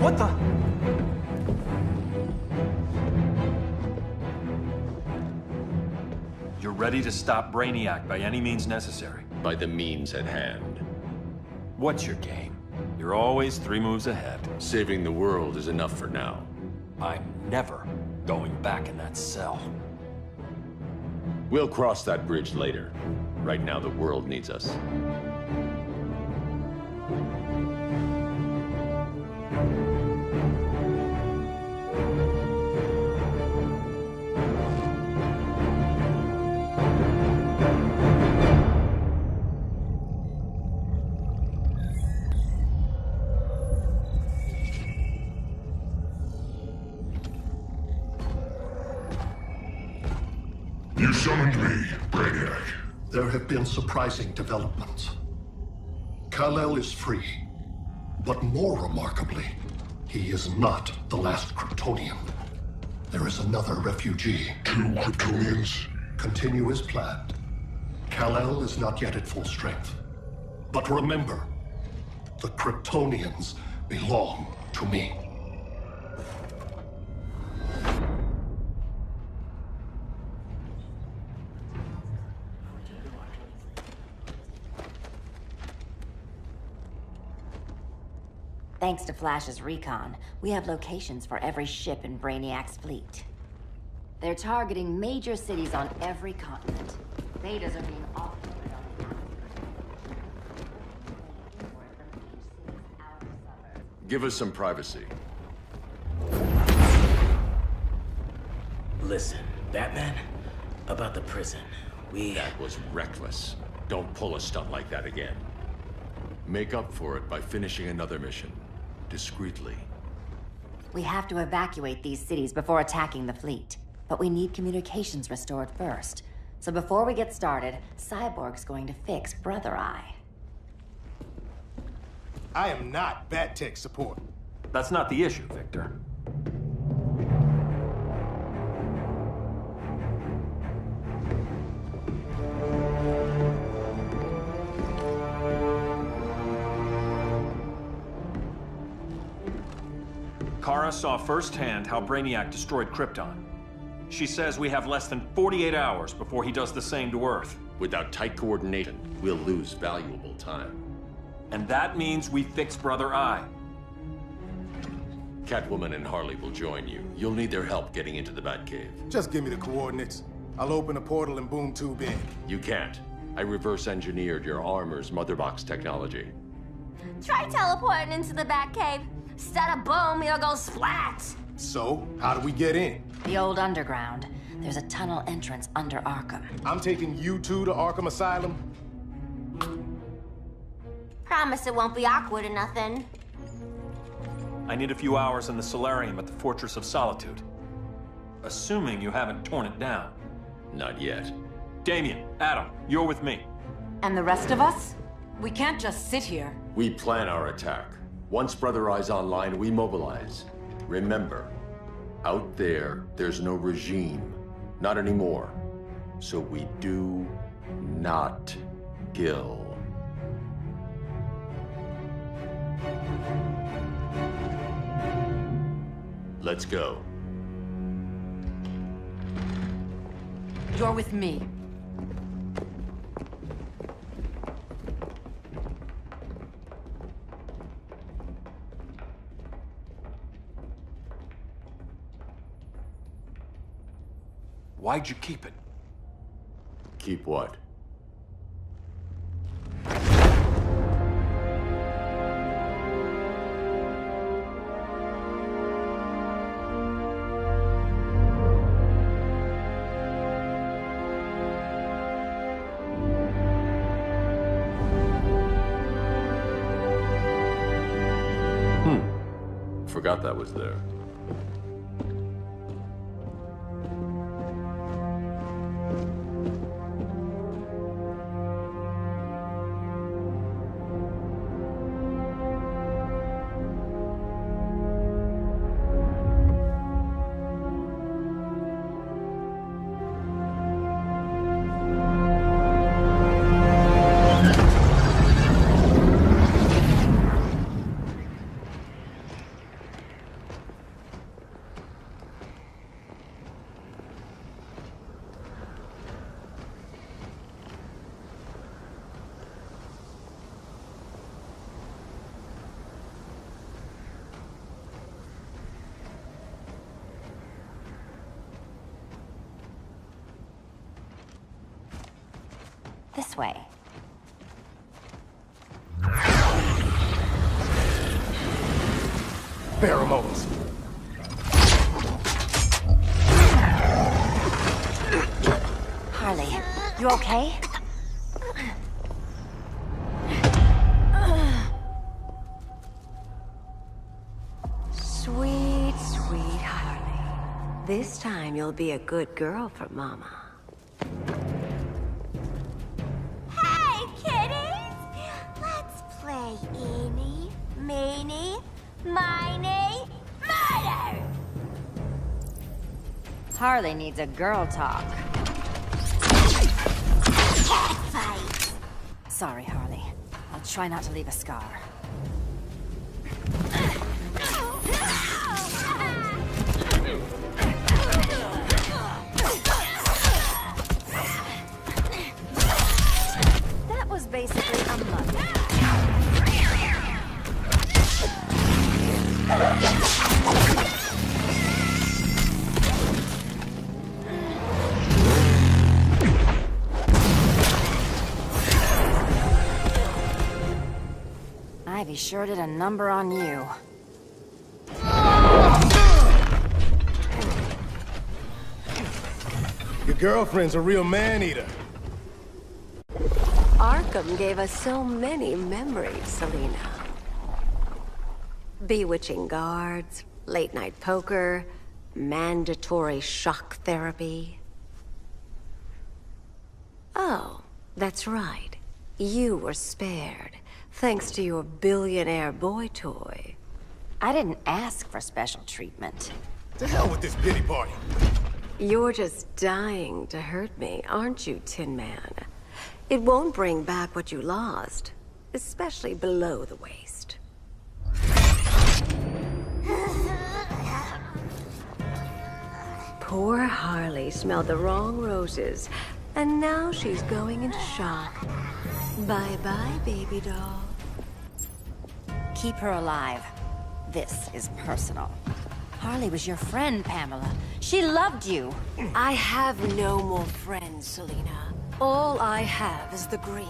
What the? You're ready to stop Brainiac by any means necessary.
By the means at hand.
What's your game? You're always 3 moves ahead.
Saving the world is enough for now.
I'm never going back in that cell.
We'll cross that bridge later. Right now, the world needs us.
You summoned me, Brainiac.
There have been surprising developments. Kal-El is free, but more remarkably, he is not the last Kryptonian. There is another refugee.
2 Kryptonians?
Continue as planned. Kal-El is not yet at full strength. But remember, the Kryptonians belong to me.
Thanks to Flash's recon, we have locations for every ship in Brainiac's fleet. They're targeting major cities on every continent. Betas are being offloaded on the
Give us some privacy.
Listen, Batman, about the prison,
That was reckless. Don't pull a stunt like that again. Make up for it by finishing another mission. Discreetly.
We have to evacuate these cities before attacking the fleet. But we need communications restored first. So before we get started, Cyborg's going to fix Brother Eye.
I am not Bat-Tech support.
That's not the issue, Victor. Kara saw firsthand how Brainiac destroyed Krypton. She says we have less than 48 hours before he does the same to Earth.
Without tight coordination, we'll lose valuable time.
And that means we fix Brother Eye.
Catwoman and Harley will join you. You'll need their help getting into the Batcave.
Just give me the coordinates. I'll open a portal and boom tube in.
You can't. I reverse engineered your armor's motherbox technology.
Try teleporting into the Batcave. Instead of boom, you'll go splat!
So, how do we get in?
The old underground. There's a tunnel entrance under Arkham.
I'm taking you two to Arkham Asylum.
Promise it won't be awkward or nothing.
I need a few hours in the solarium at the Fortress of Solitude. Assuming you haven't torn it down.
Not yet.
Damien, Adam, you're with me.
And the rest of us? We can't just sit here.
We plan our attack. Once Brother Eye's online, we mobilize. Remember, out there, there's no regime. Not anymore. So we do not kill. Let's go.
You're with me.
Why'd you keep it?
Keep what? forgot that was there.
This way.
Pheromones.
Harley, you okay?
Sweet, sweet Harley. This time you'll be a good girl for Mama.
Hey, kiddies! Let's play eeny, meeny, miny, murder!
Harley needs a girl talk.
Cat fight!
Sorry, Harley. I'll try not to leave a scar.
That was basically a mug.
Ivy sure did a number on you.
Your girlfriend's a real man-eater.
Arkham gave us so many memories, Selina. Bewitching guards, late-night poker, mandatory shock therapy. Oh, that's right. You were spared, thanks to your billionaire boy toy.
I didn't ask for special treatment.
To hell with this pity party.
You're just dying to hurt me, aren't you, Tin Man? It won't bring back what you lost, especially below the waist. Poor Harley smelled the wrong roses, and now she's going into shock. Bye-bye, baby doll.
Keep her alive. This is personal. Harley was your friend, Pamela. She loved you.
I have no more friends, Selina. All I have is the green.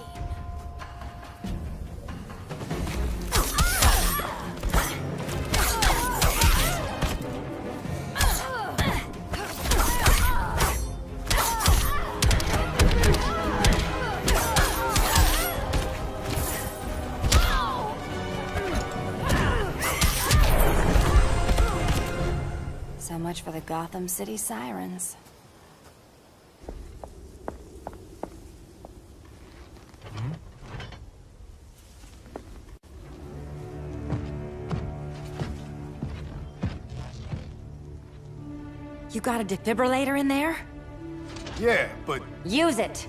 So much for the Gotham City Sirens. You got a defibrillator in there?
Yeah, but...
Use it!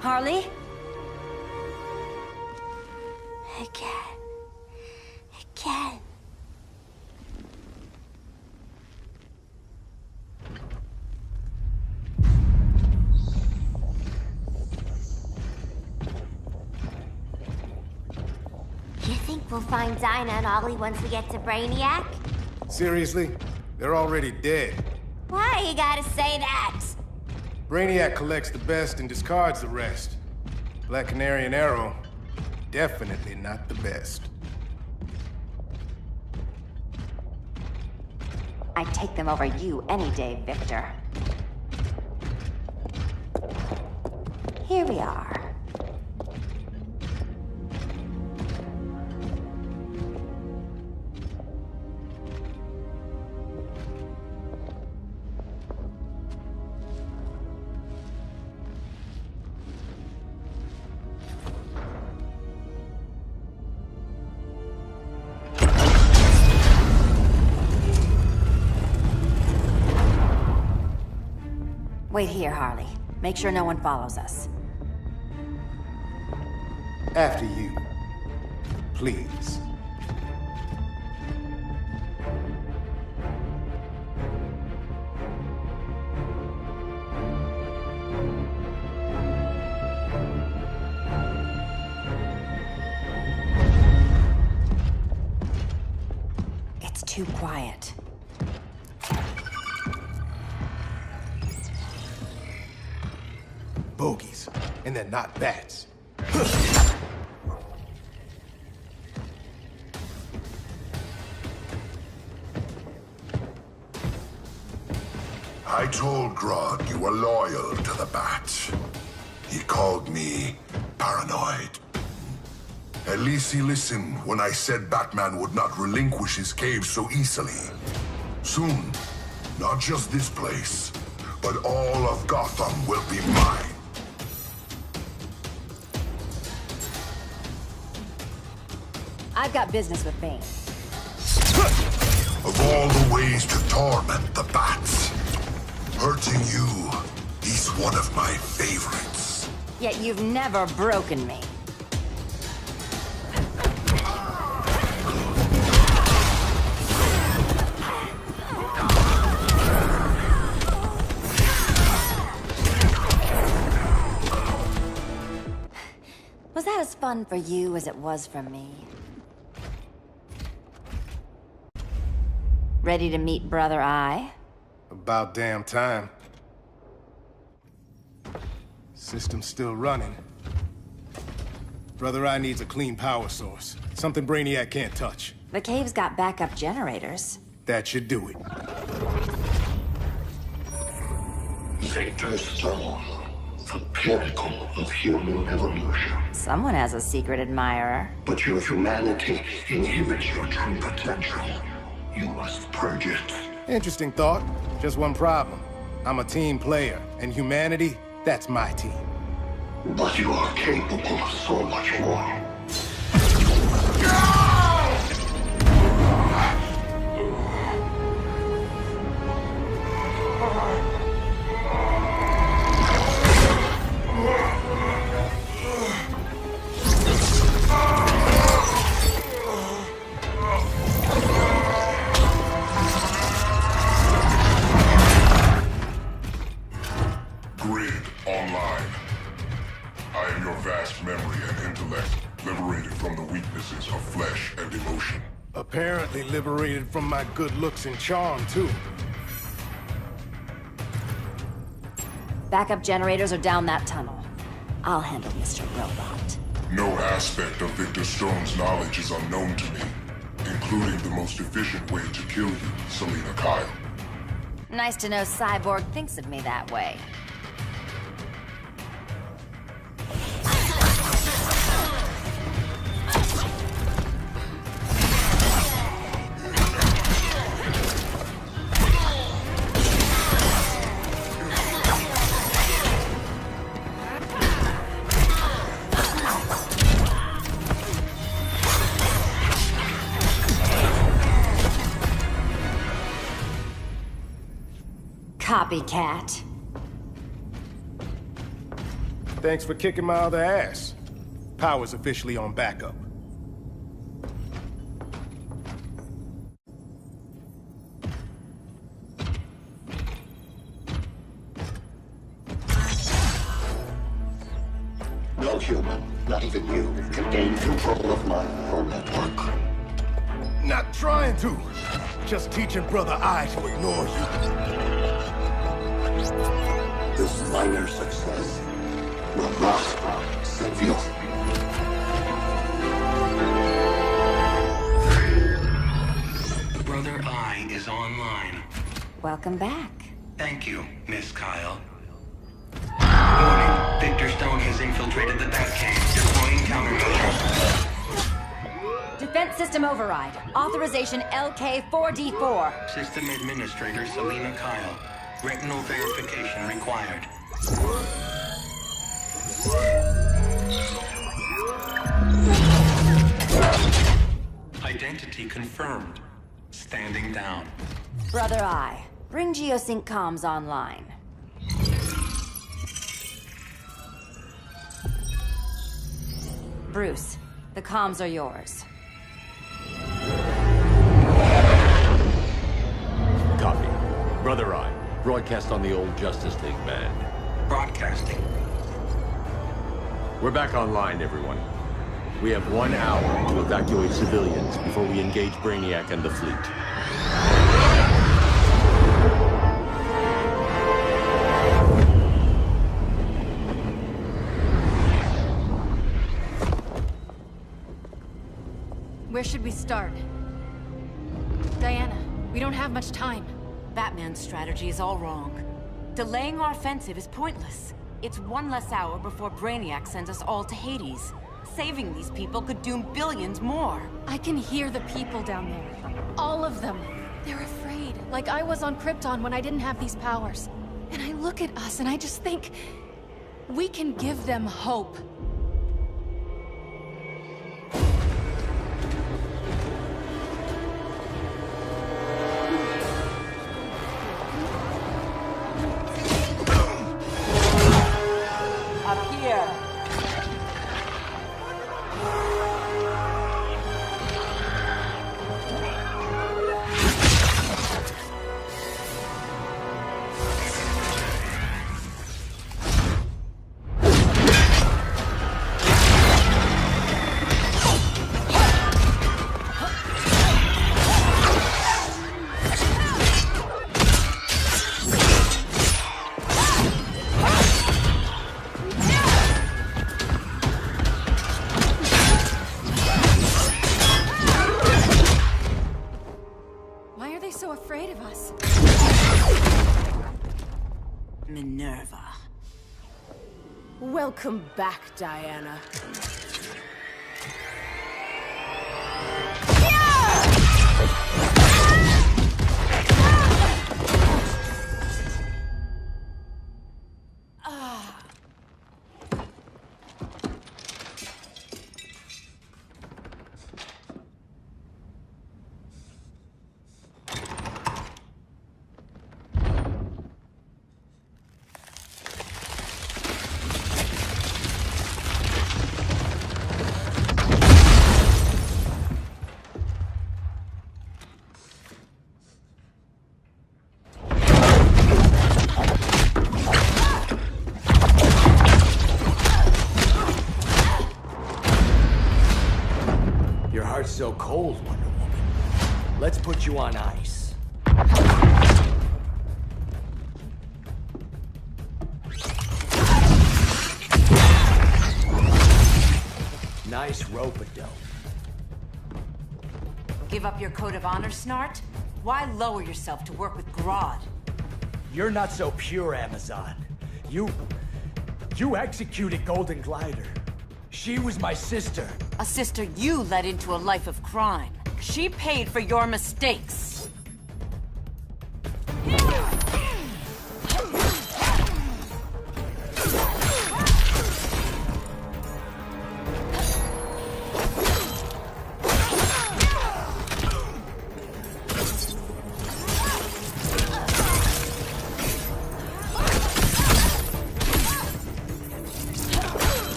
Harley?
Again. You think we'll find Dinah and Ollie once we get to Brainiac?
Seriously? They're already dead.
Why you gotta say that?
Brainiac collects the best and discards the rest. Black Canary and Arrow, definitely not the best.
I'd take them over you any day, Victor. Here we are. Wait here, Harley. Make sure no one follows us.
After you. Please.
It's too quiet.
Bogies. And they're not bats.
I told Grodd you were loyal to the Bats. He called me paranoid. At least he listened when I said Batman would not relinquish his cave so easily. Soon, not just this place, but all of Gotham will be mine.
I've got business with Bane.
Of all the ways to torment the Bats, hurting you is one of my favorites.
Yet you've never broken me. Was that as fun for you as it was for me? Ready to meet Brother Eye?
About damn time. System's still running. Brother Eye needs a clean power source. Something Brainiac can't touch.
The cave's got backup generators.
That should do it.
Victor Stone, the pinnacle of human evolution.
Someone has a secret admirer.
But your humanity inhibits your true potential. You must purge it.
Interesting thought. Just one problem. I'm a team player, and humanity, that's my team.
But you are capable of so much more.
Grid online. I am your vast memory and intellect, liberated from the weaknesses of flesh and emotion.
Apparently liberated from my good looks and charm, too.
Backup generators are down that tunnel. I'll handle Mr. Robot.
No aspect of Victor Stone's knowledge is unknown to me, including the most efficient way to kill you, Selina Kyle.
Nice to know Cyborg thinks of me that way. Copycat.
Thanks for kicking my other ass. Power's officially on backup.
No human, not even you, can gain control of my neural network.
Not trying to. Just teaching Brother Eye to ignore you.
This minor success will not save you.
Brother Eye is online.
Welcome back.
Thank you, Miss Kyle. Warning, Victor Stone has infiltrated the Batcave, deploying countermeasures.
Defense system override. Authorization LK4D4.
System Administrator Selena Kyle. Retinal verification required. Identity confirmed. Standing down.
Brother Eye, bring Geosync comms online. Bruce, the comms are yours.
Copy. Brother Eye, broadcast on the old Justice League band.
Broadcasting.
We're back online, everyone. We have 1 hour to evacuate civilians before we engage Brainiac and the fleet.
Where should we start? Diana, we don't have much time.
Batman's strategy is all wrong. Delaying our offensive is pointless. It's 1 less hour before Brainiac sends us all to Hades. Saving these people could doom billions more.
I can hear the people down there. All of them. They're afraid, like I was on Krypton when I didn't have these powers. And I look at us and I just think, we can give them hope.
Up here.
Why are they so afraid of us?
Minerva.
Welcome back, Diana.
Your heart's so cold, Wonder Woman. Let's put you on ice. Nice rope-a-dope.
Give up your code of honor, Snart? Why lower yourself to work with Grodd?
You're not so pure, Amazon. You executed Golden Glider. She was my sister.
A sister you led into a life of crime. She paid for your mistakes.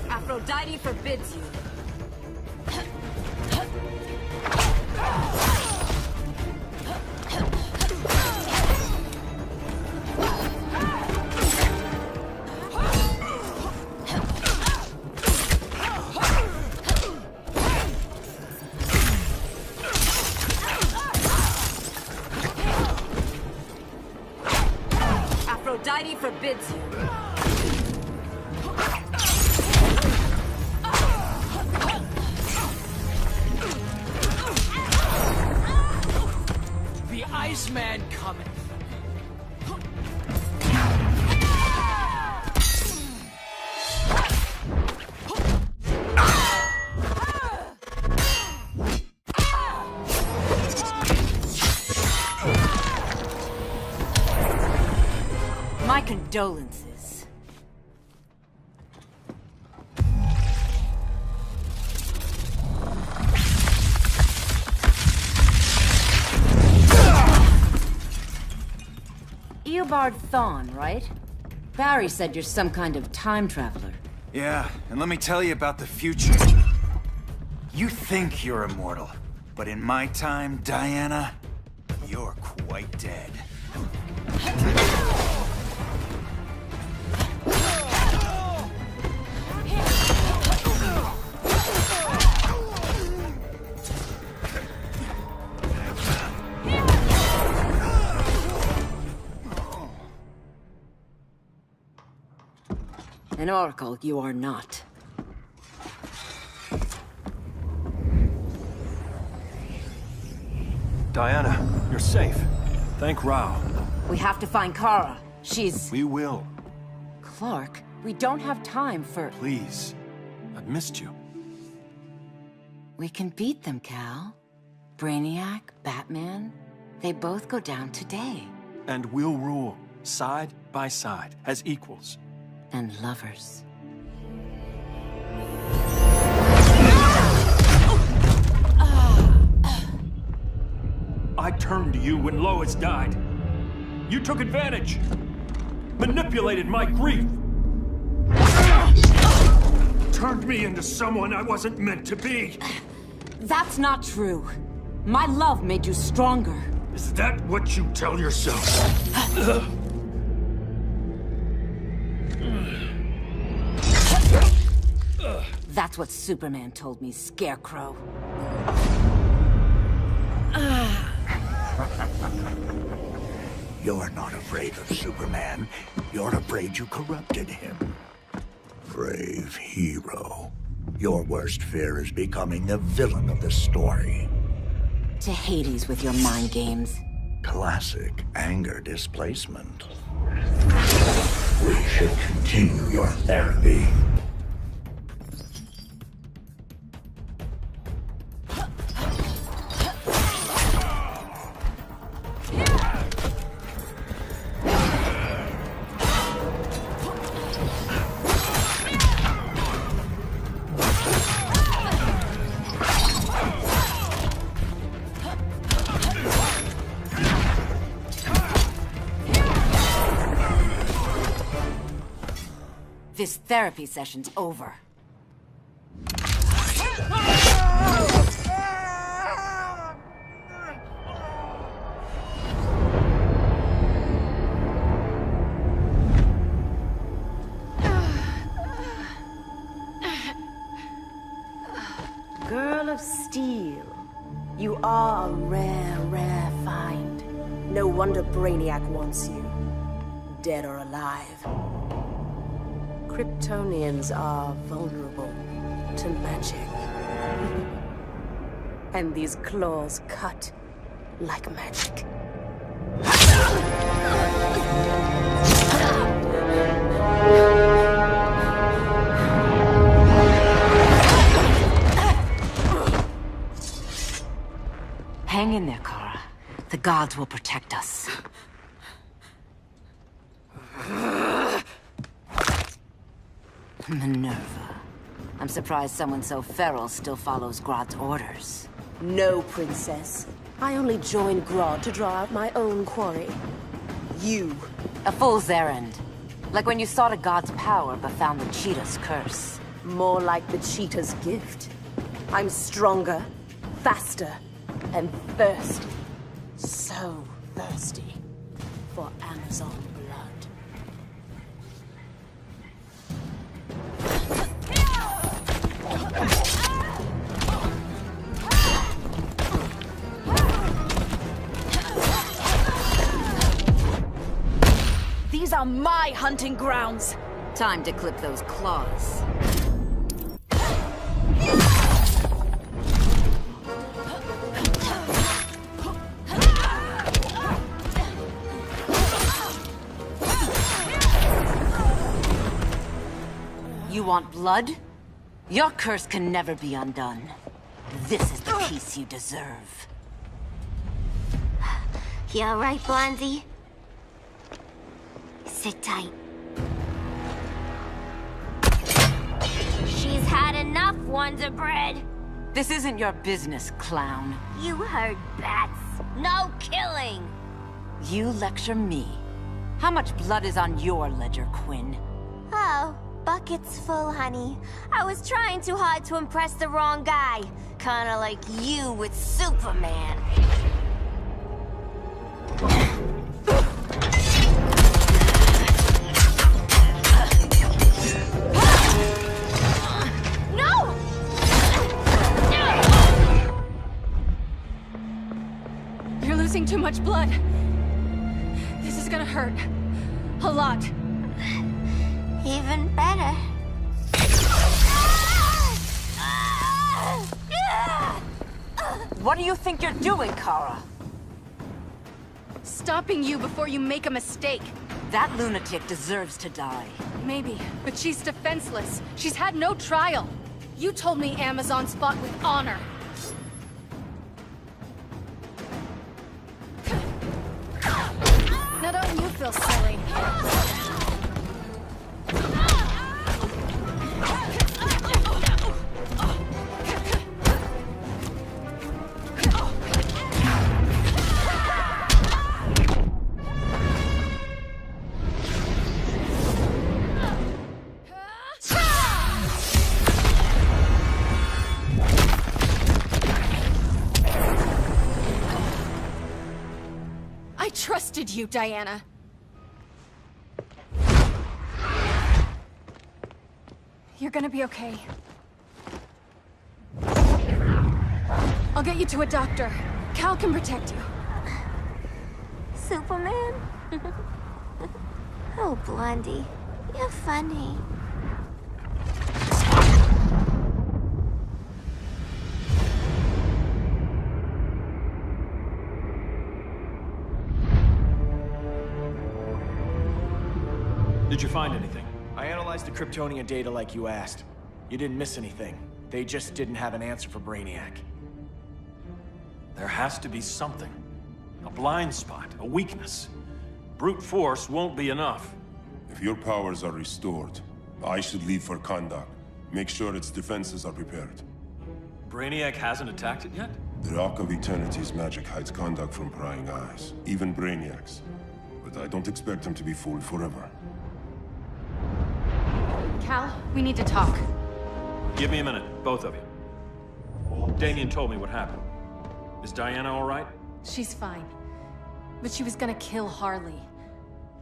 Aphrodite forbids you. Aphrodite forbids you. condolences. Eobard Thawne, right? Barry said you're some kind of time traveler.
Yeah, and let me tell you about the future. You think you're immortal, but in my time, Diana, you're quite dead.
An oracle you are not.
Diana, you're safe. Thank Rao.
We have to find Kara. She's...
We will.
Clark, we don't have time for...
Please. I've missed you.
We can beat them, Cal. Brainiac, Batman, they both go down today.
And we'll rule, side by side, as equals.
And lovers.
I turned to you when Lois died. You took advantage. Manipulated my grief. Turned me into someone I wasn't meant to be.
That's not true. My love made you stronger.
Is that what you tell yourself?
That's what Superman told me, Scarecrow.
You're not afraid of Superman. You're afraid you corrupted him. Brave hero. Your worst fear is becoming the villain of the story.
To Hades with your mind games.
Classic anger displacement. We should continue your therapy.
This therapy session's over.
Girl of Steel, you are a rare, rare find. No wonder Brainiac wants you, dead or alive. Kryptonians are vulnerable to magic. And these claws cut like magic.
Hang in there, Kara. The gods will protect us. Minerva. I'm surprised someone so feral still follows Grodd's orders.
No, Princess. I only joined Grodd to draw out my own quarry. You.
A fool's errand. Like when you sought a god's power but found the cheetah's curse.
More like the cheetah's gift. I'm stronger, faster, and thirsty. So thirsty for Amazon blood.
These are my hunting grounds.
Time to clip those claws. You want blood? Your curse can never be undone. This is the peace you deserve.
You all right, Blondie? Sit tight. had enough, Wonder Bread.
This isn't your business, clown.
You heard bats. No killing.
You lecture me. How much blood is on your ledger, Quinn?
Oh, bucket's full, honey. I was trying too hard to impress the wrong guy. Kinda like you with Superman. No!
You're losing too much blood. This is gonna hurt. A lot.
Even better.
What do you think you're doing, Kara?
Stopping you before you make a mistake.
That lunatic deserves to die.
Maybe, but she's defenseless. She's had no trial. You told me Amazons fought with honor. Now don't you feel silly? I trusted you, Diana. You're gonna be okay. I'll get you to a doctor. Cal can protect you.
Superman? Oh, Blondie. You're funny.
Did you find anything?
I analyzed the Kryptonian data like you asked. You didn't miss anything. They just didn't have an answer for Brainiac.
There has to be something. A blind spot, a weakness. Brute force won't be enough.
If your powers are restored, I should leave for Kahndaq. Make sure its defenses are prepared.
Brainiac hasn't attacked it yet?
The Rock of Eternity's magic hides Kahndaq from prying eyes, even Brainiac's. But I don't expect him to be fooled forever.
Cal, we need to talk.
Give me a minute, both of you. Damien told me what happened. Is Diana all right?
She's fine. But she was gonna kill Harley.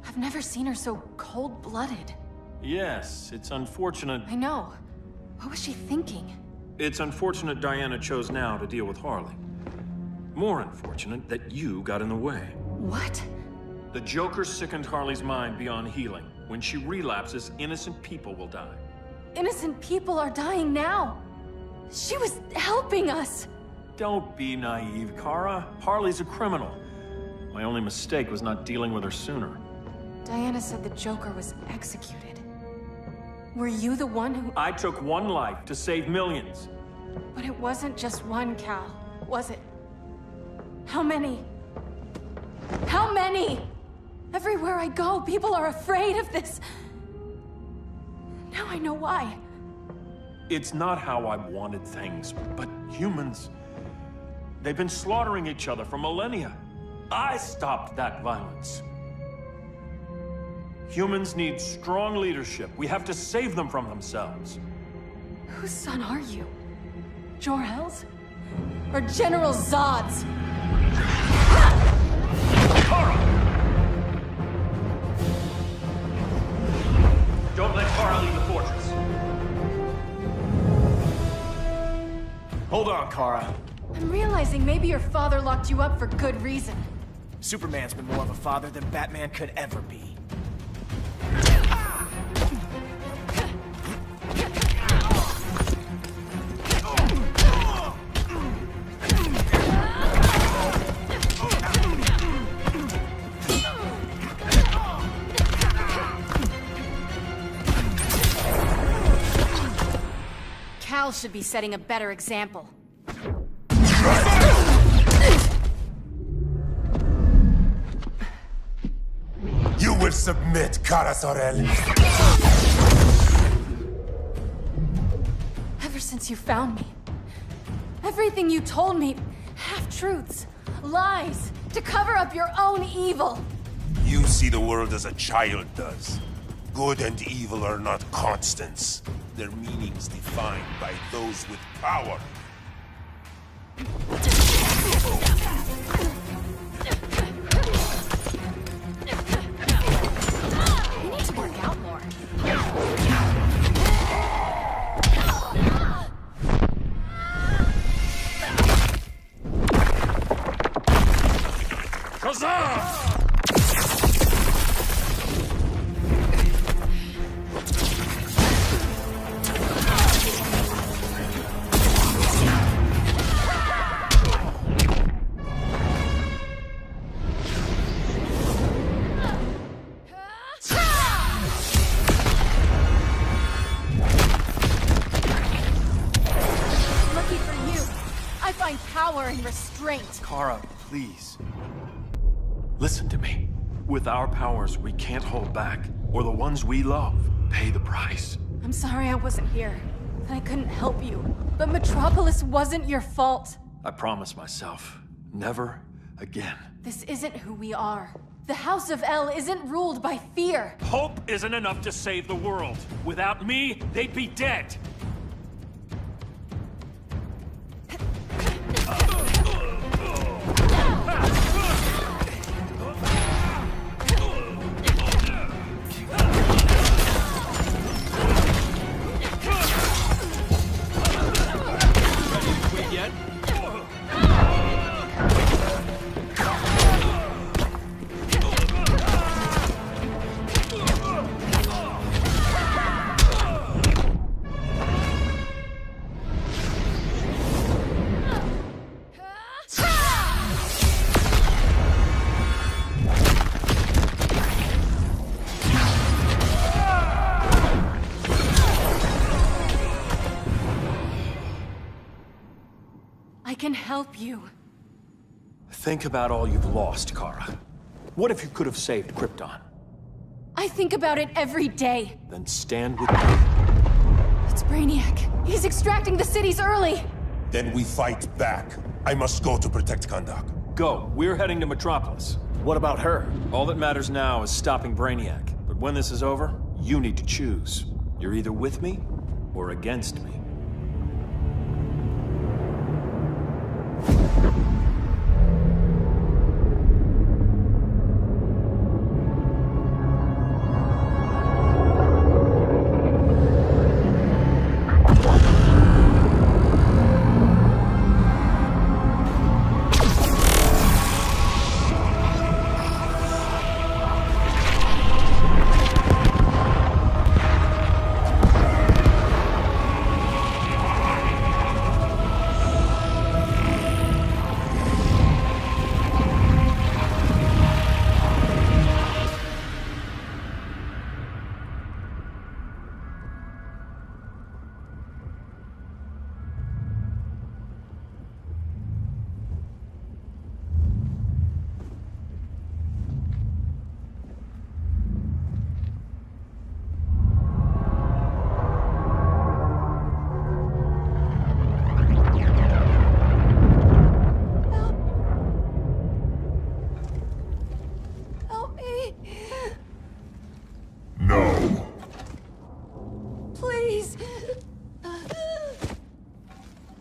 I've never seen her so cold-blooded.
Yes, it's unfortunate.
I know. What was she thinking?
It's unfortunate Diana chose now to deal with Harley. More unfortunate that you got in the way.
What?
The Joker sickened Harley's mind beyond healing. When she relapses, innocent people will die.
Innocent people are dying now. She was helping us.
Don't be naive, Kara. Harley's a criminal. My only mistake was not dealing with her sooner.
Diana said the Joker was executed. Were you the one who...
I took one life to save millions.
But it wasn't just one, Cal, was it? How many? How many? Everywhere I go, people are afraid of this. Now I know why.
It's not how I wanted things, but humans... They've been slaughtering each other for millennia. I stopped that violence. Humans need strong leadership. We have to save them from themselves.
Whose son are you? Jor-El's? Or General Zod's?
Kara! Don't let Kara leave the fortress.
Hold on, Kara.
I'm realizing maybe your father locked you up for good reason.
Superman's been more of a father than Batman could ever be.
Cal should be setting a better example.
You will submit, Kara Zor-El.
since you found me. Everything you told me, half-truths, lies, to cover up your own evil.
You see the world as a child does. Good and evil are not constants. Their meanings defined by those with power.
You need to work out more.
Shazam!
Lucky for you, I find power in restraint.
Kara, please. Listen to me. With our powers, we can't hold back, or the ones we love pay the price.
I'm sorry I wasn't here. I couldn't help you. But Metropolis wasn't your fault.
I promise myself, never again.
This isn't who we are. The House of El isn't ruled by fear.
Hope isn't enough to save the world. Without me, they'd be dead.
I can help you.
Think about all you've lost, Kara. What if you could have saved Krypton?
I think about it every day.
Then stand with me.
It's Brainiac. He's extracting the cities early.
Then we fight back. I must go to protect Kahndaq.
Go. We're heading to Metropolis.
What about her?
All that matters now is stopping Brainiac. But when this is over, you need to choose. You're either with me or against me.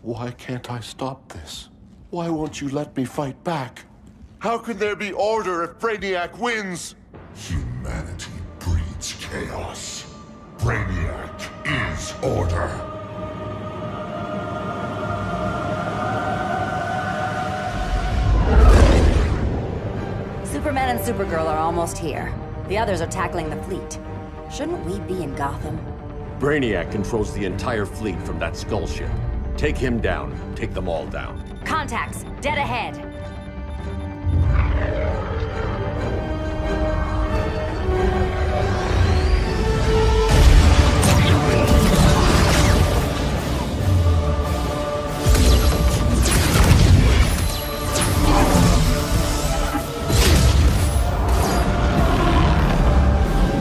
Why can't I stop this? Why won't you let me fight back? How can there be order if Brainiac wins?
Humanity breeds chaos. Brainiac is order.
Superman and Supergirl are almost here. The others are tackling the fleet. Shouldn't we be in Gotham?
Brainiac controls the entire fleet from that skull ship. Take him down. Take them all down.
Contacts, dead ahead.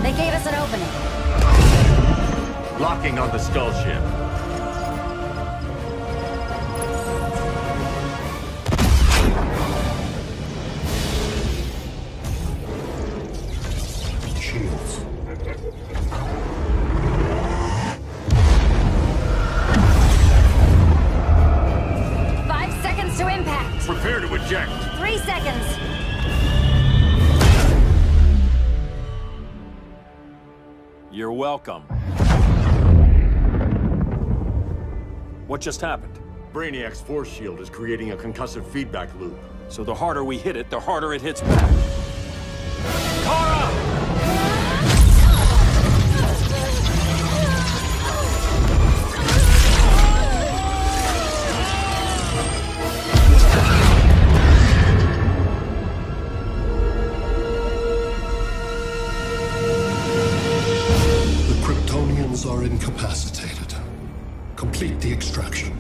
They gave us an opening.
Locking on the skull ship.
welcome. What just happened?
Brainiac's force shield is creating a concussive feedback loop.
So the harder we hit it, the harder it hits back. Kara!
The Kryptonians are incapacitated. Complete the extraction.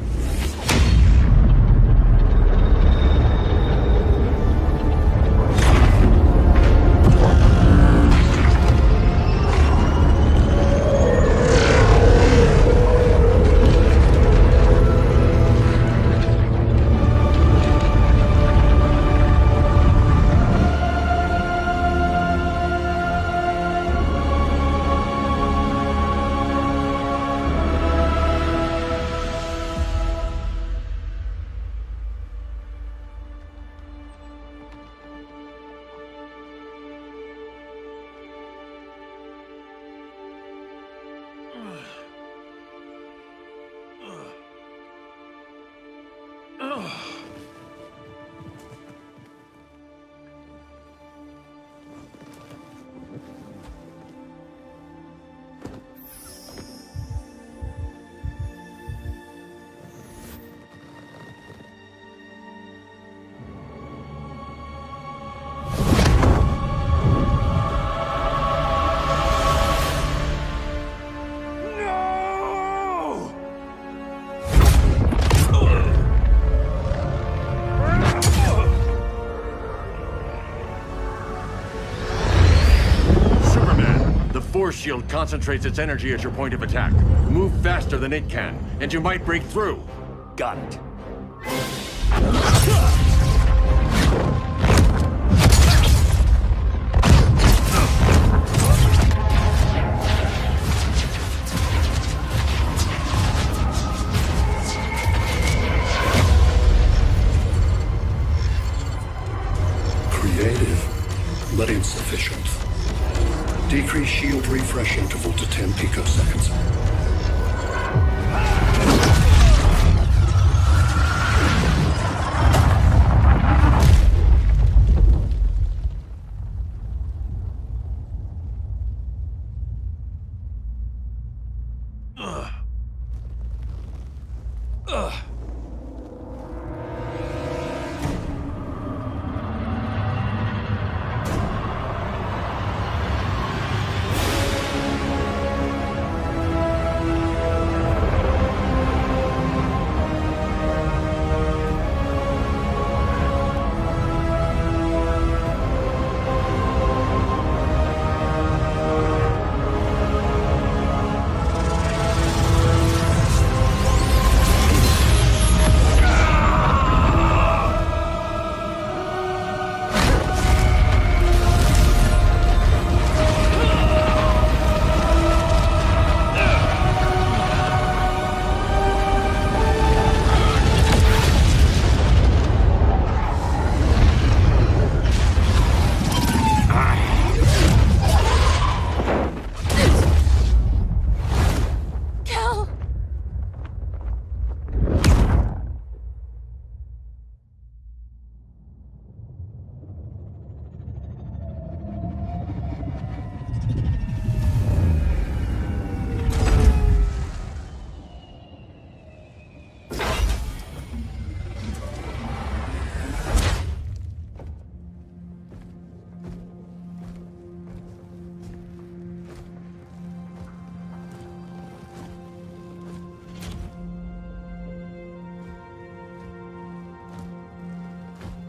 Force shield concentrates its energy at your point of attack. Move faster than it can, and you might break through.
Got it.
Creative, but insufficient. Decrease shield refresh interval to 10 picoseconds.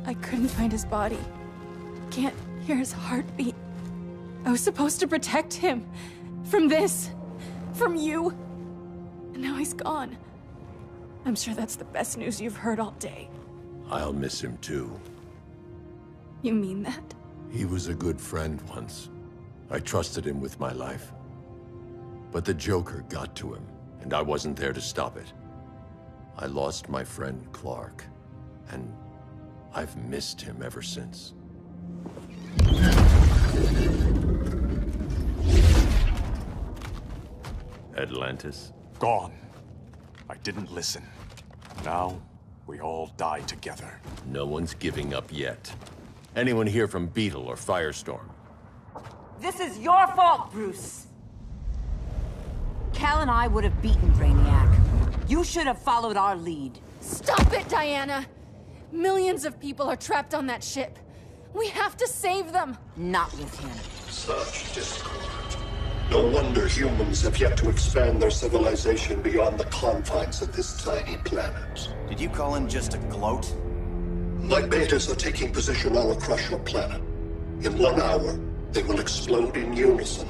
I couldn't find his body. Can't hear his heartbeat. I was supposed to protect him. From this. From you. And now he's gone. I'm sure that's the best news you've heard all day.
I'll miss him too.
You mean that?
He was a good friend once. I trusted him with my life. But the Joker got to him, and I wasn't there to stop it. I lost my friend Clark, and I've missed him ever since. Atlantis?
Gone. I didn't listen. Now, we all die together.
No one's giving up yet. Anyone here from Beetle or Firestorm?
This is your fault, Bruce. Cal and I would have beaten Brainiac. You should have followed our lead.
Stop it, Diana! Millions of people are trapped on that ship. We have to save them!
Not with him.
Such discord. No wonder humans have yet to expand their civilization beyond the confines of this tiny planet.
Did you call in just a gloat?
My betas are taking position all across your planet. In 1 hour, they will explode in unison,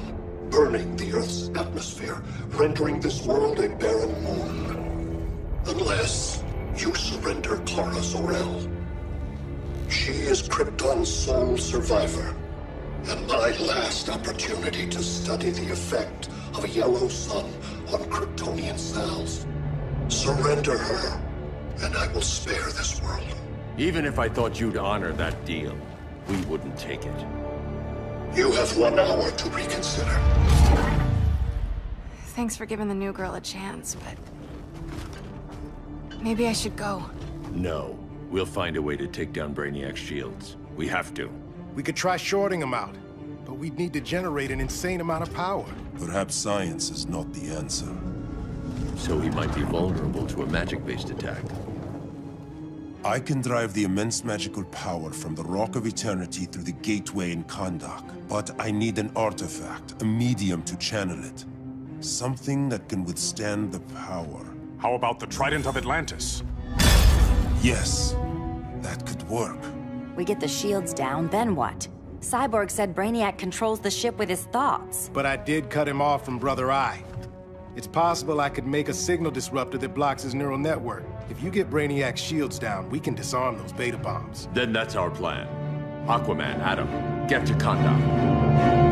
burning the Earth's atmosphere, rendering this world a barren moon. Unless you surrender Kara Zor-El. She is Krypton's sole survivor, and my last opportunity to study the effect of a yellow sun on Kryptonian cells. Surrender her, and I will spare this world.
Even if I thought you'd honor that deal, we wouldn't take it.
You have 1 hour to reconsider.
Thanks for giving the new girl a chance, but... maybe I should go.
No. We'll find a way to take down Brainiac's shields. We have to.
We could try shorting him out, but we'd need to generate an insane amount of power.
Perhaps science is not the answer.
So he might be vulnerable to a magic-based attack.
I can drive the immense magical power from the Rock of Eternity through the gateway in Kahndaq, but I need an artifact, a medium to channel it. Something that can withstand the power.
How about the Trident of Atlantis?
Yes, that could work.
We get the shields down, then what? Cyborg said Brainiac controls the ship with his thoughts.
But I did cut him off from Brother Eye. It's possible I could make a signal disruptor that blocks his neural network. If you get Brainiac's shields down, we can disarm those beta bombs.
Then that's our plan. Aquaman, Adam, get to Kahndaq.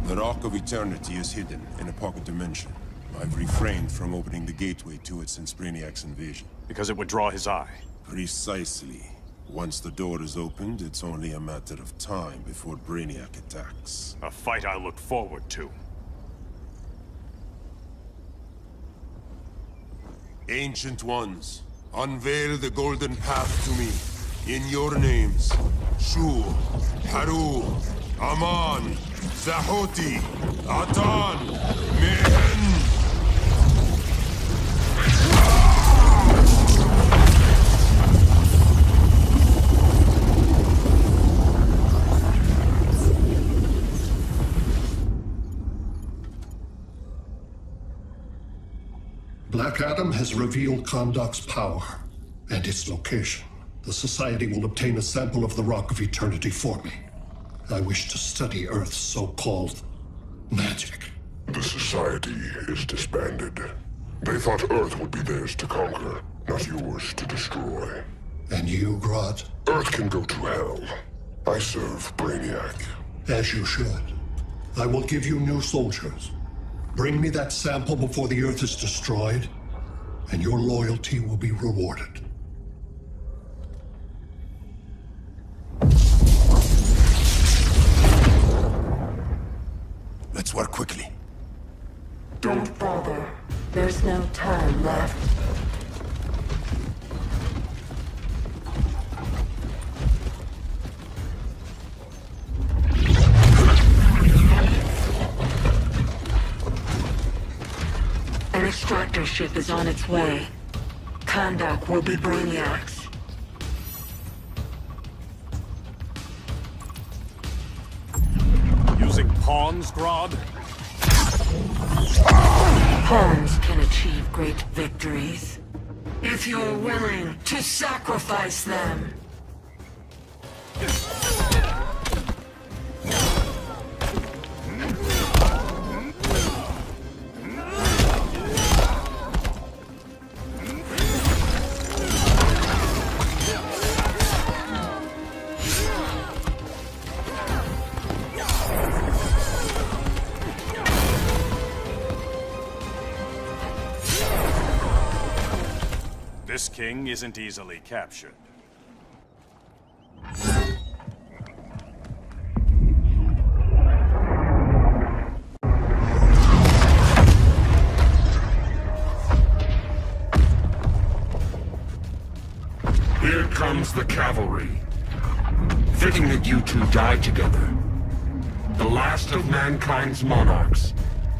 The Rock of Eternity is hidden in a pocket dimension. I've refrained from opening the gateway to it since Brainiac's invasion.
Because it would draw his eye.
Precisely. Once the door is opened, it's only a matter of time before Brainiac attacks.
A fight I look forward to.
Ancient Ones, unveil the golden path to me. In your names, Shur, Haru, Aman, Zahoti, Atan, Mehen!
Black Adam has revealed Kahndaq's power and its location. The Society will obtain a sample of the Rock of Eternity for me. I wish to study Earth's so-called magic.
The Society is disbanded. They thought Earth would be theirs to conquer, not yours to destroy.
And you, Grodd?
Earth can go to hell. I serve Brainiac.
As you should. I will give you new soldiers. Bring me that sample before the Earth is destroyed, and your loyalty will be rewarded.
Let's work quickly.
Don't bother. There's no time left. An extractor ship is on its way. Kahndaq will be Brainiac's.
Using pawns, Grodd?
Pawns can achieve great victories, if you're willing to sacrifice them.
This king isn't easily captured.
the cavalry. Fitting that you two died together. The last of mankind's monarchs.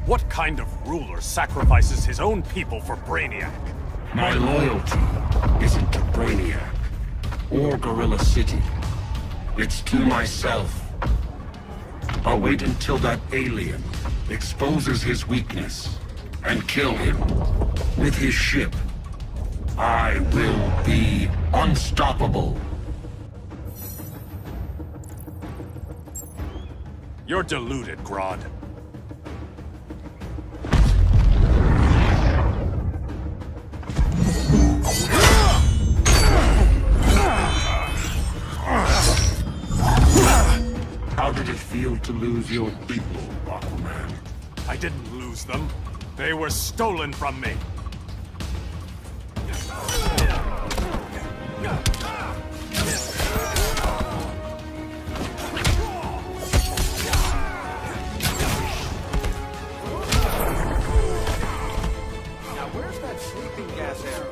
What kind of ruler sacrifices his own people for Brainiac?
My loyalty isn't to Brainiac or Gorilla City. It's to myself. I'll wait until that alien exposes his weakness and kill him with his ship. I will be unstoppable.
You're deluded, Grodd.
How did it feel to lose your people, Aquaman?
I didn't lose them. They were stolen from me.
Now where's that sleeping gas arrow?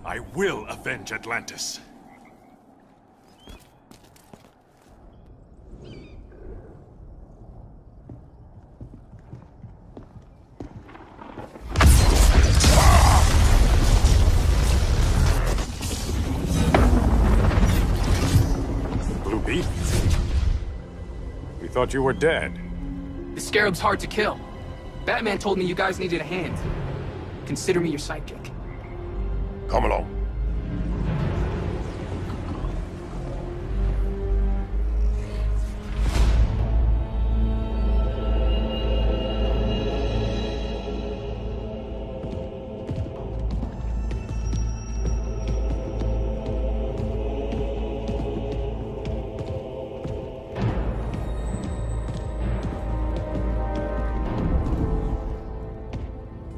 I will avenge Atlantis. Blue Beetle? We thought you were dead.
The Scarab's hard to kill. Batman told me you guys needed a hand. Consider me your sidekick.
Come along.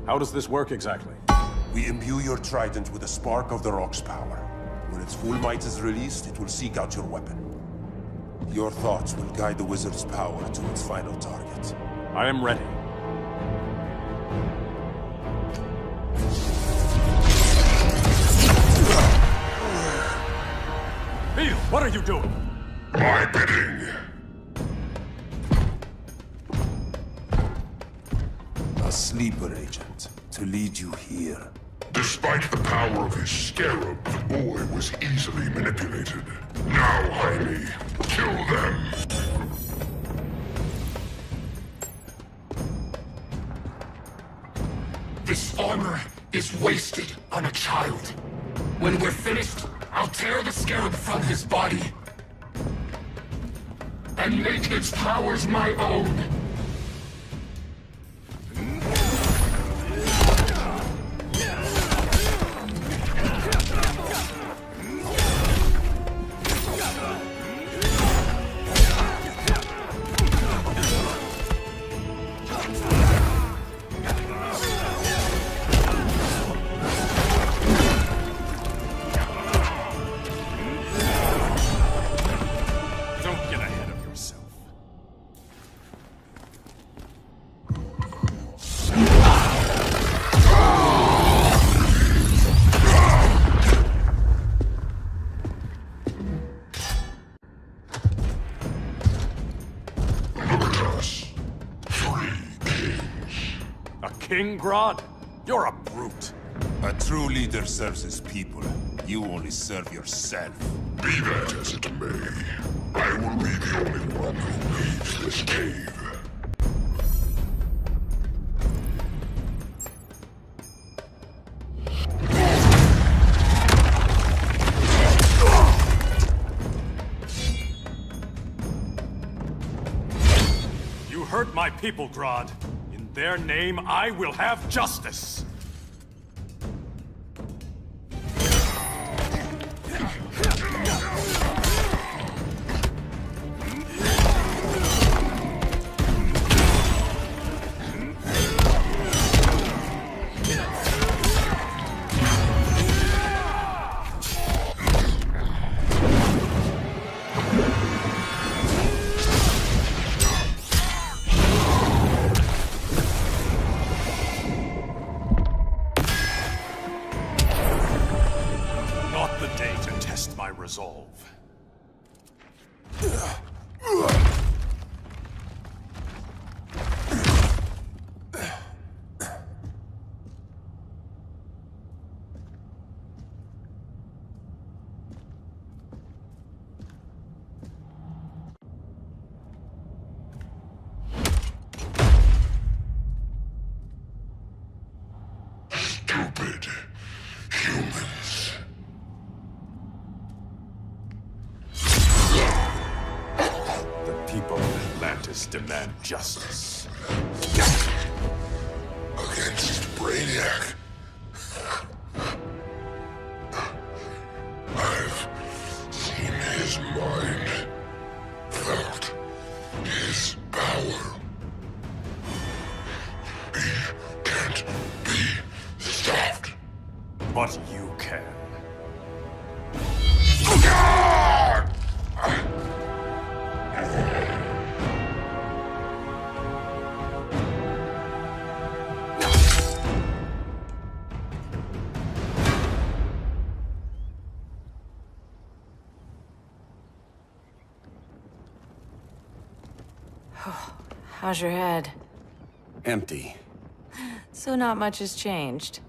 How does this work exactly?
We imbue your trident with a spark of the rock's power. When its full might is released, it will seek out your weapon. Your thoughts will guide the wizard's power to its final target.
I am ready. Beetle, what are you doing?
My bidding.
A sleeper agent to lead you here.
Despite the power of his scarab, the boy was easily manipulated. Now, Jaime, kill them.
This armor is wasted on a child. When we're finished, I'll tear the scarab from his body and make its powers my own.
King Grodd? You're a brute.
A true leader serves his people. You only serve yourself.
Be that as it may, I will be the only one who leaves this cave.
You hurt my people, Grodd. In their name, I will have justice.
stupid humans.
The people of Atlantis demand justice.
Against Brainiac. I've seen his mind, felt his power. He can't be stopped.
But you can.
How's your head?
Empty.
So not much has changed.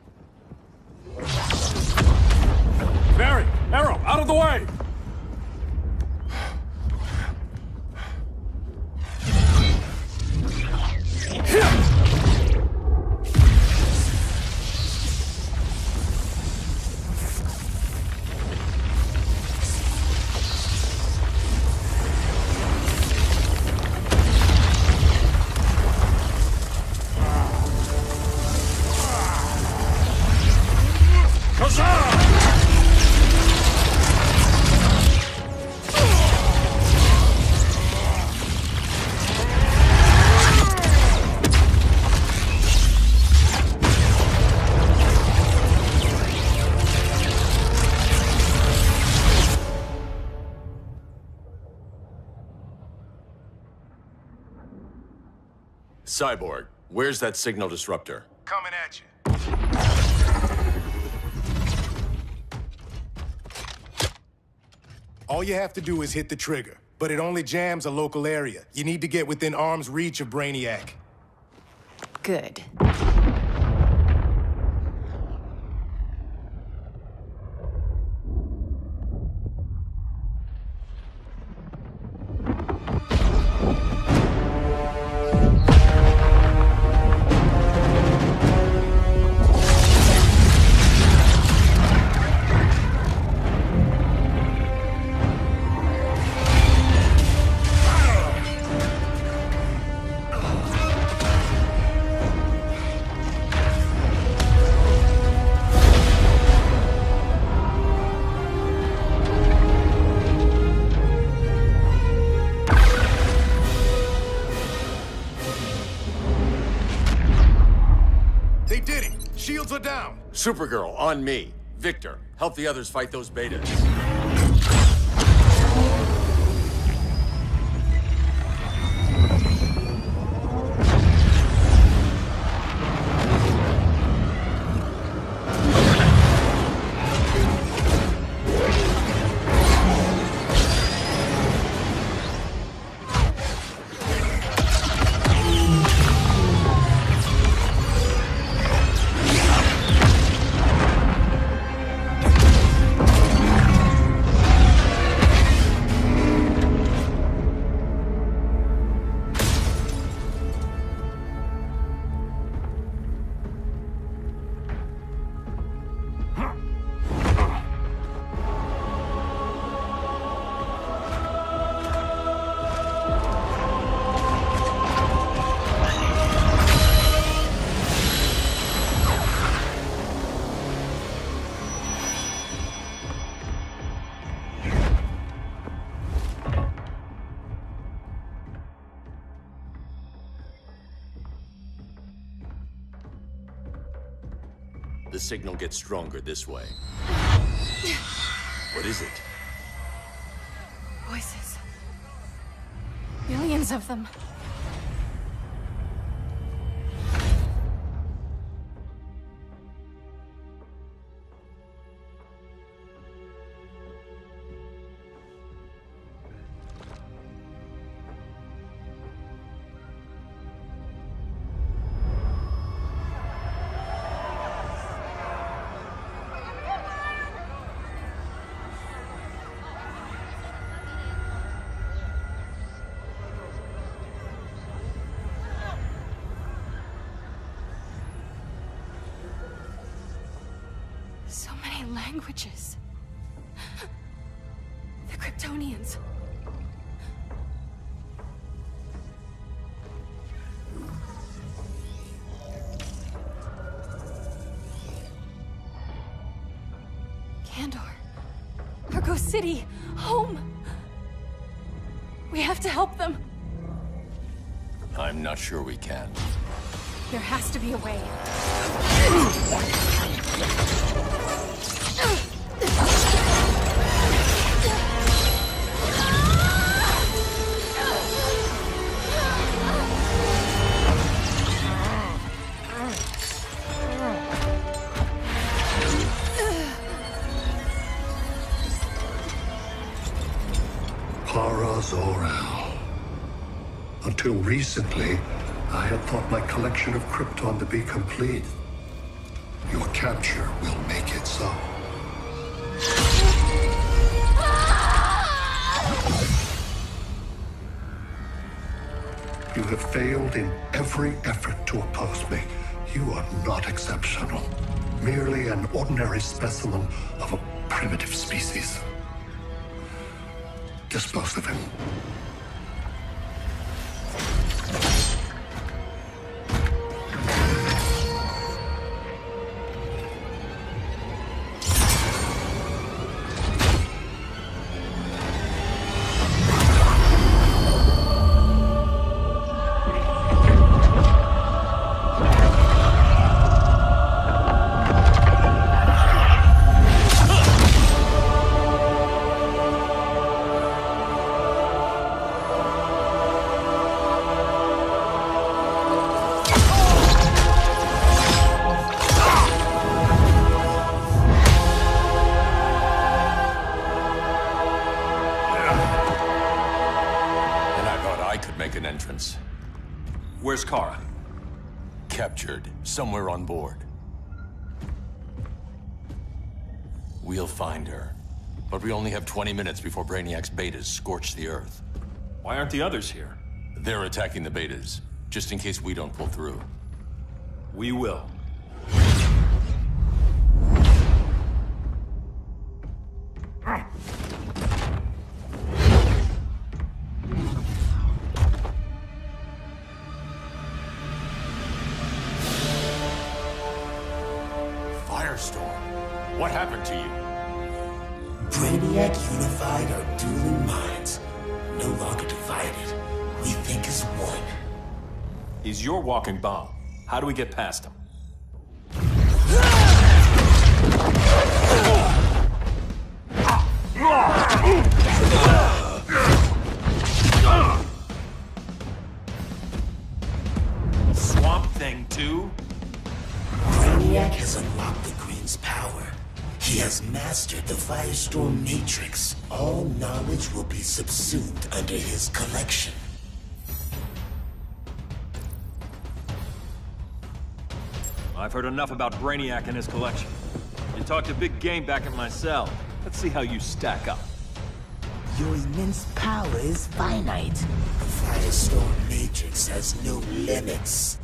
Barry! Arrow! Out of the way!
Cyborg, where's that signal disruptor?
Coming at you. All you have to do is hit the trigger, but it only jams a local area. You need to get within arm's reach of Brainiac.
Good.
They did it! Shields are down!
Supergirl, on me. Victor, help the others fight those betas. The signal gets stronger this way. What is it?
Voices. Millions of them. languages. The Kryptonians. Kandor. Argo City. Home. We have to help them.
I'm not sure we can.
There has to be a way.
Zor-El. Until recently, I had thought my collection of Krypton to be complete. Your capture will make it so. You have failed in every effort to oppose me. You are not exceptional. Merely an ordinary specimen of a primitive species. Dispose of him.
Where's Kara?
Captured, somewhere on board. We'll find her. But we only have 20 minutes before Brainiac's betas scorch the Earth.
Why aren't the others here?
They're attacking the betas, just in case we don't pull through.
We will.
What happened to you?
Brainiac unified our dueling minds. No longer divided. We think as one.
He's your walking bomb. How do we get past him? Swamp Thing 2?
Brainiac has unlocked the Green's power. He has mastered the Firestorm Matrix. All knowledge will be subsumed under his collection.
I've heard enough about Brainiac and his collection. You talked a big game back at my cell. Let's see how you stack up.
Your immense power is finite. The Firestorm Matrix has no limits.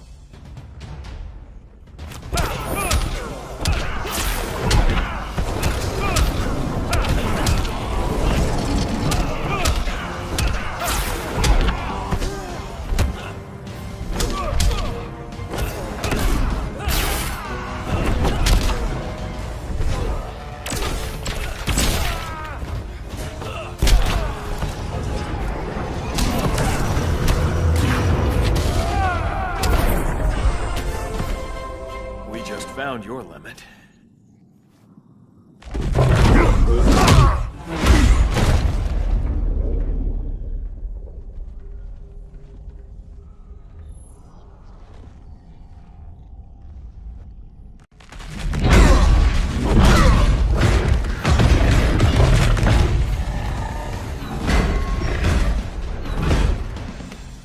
Found your limit.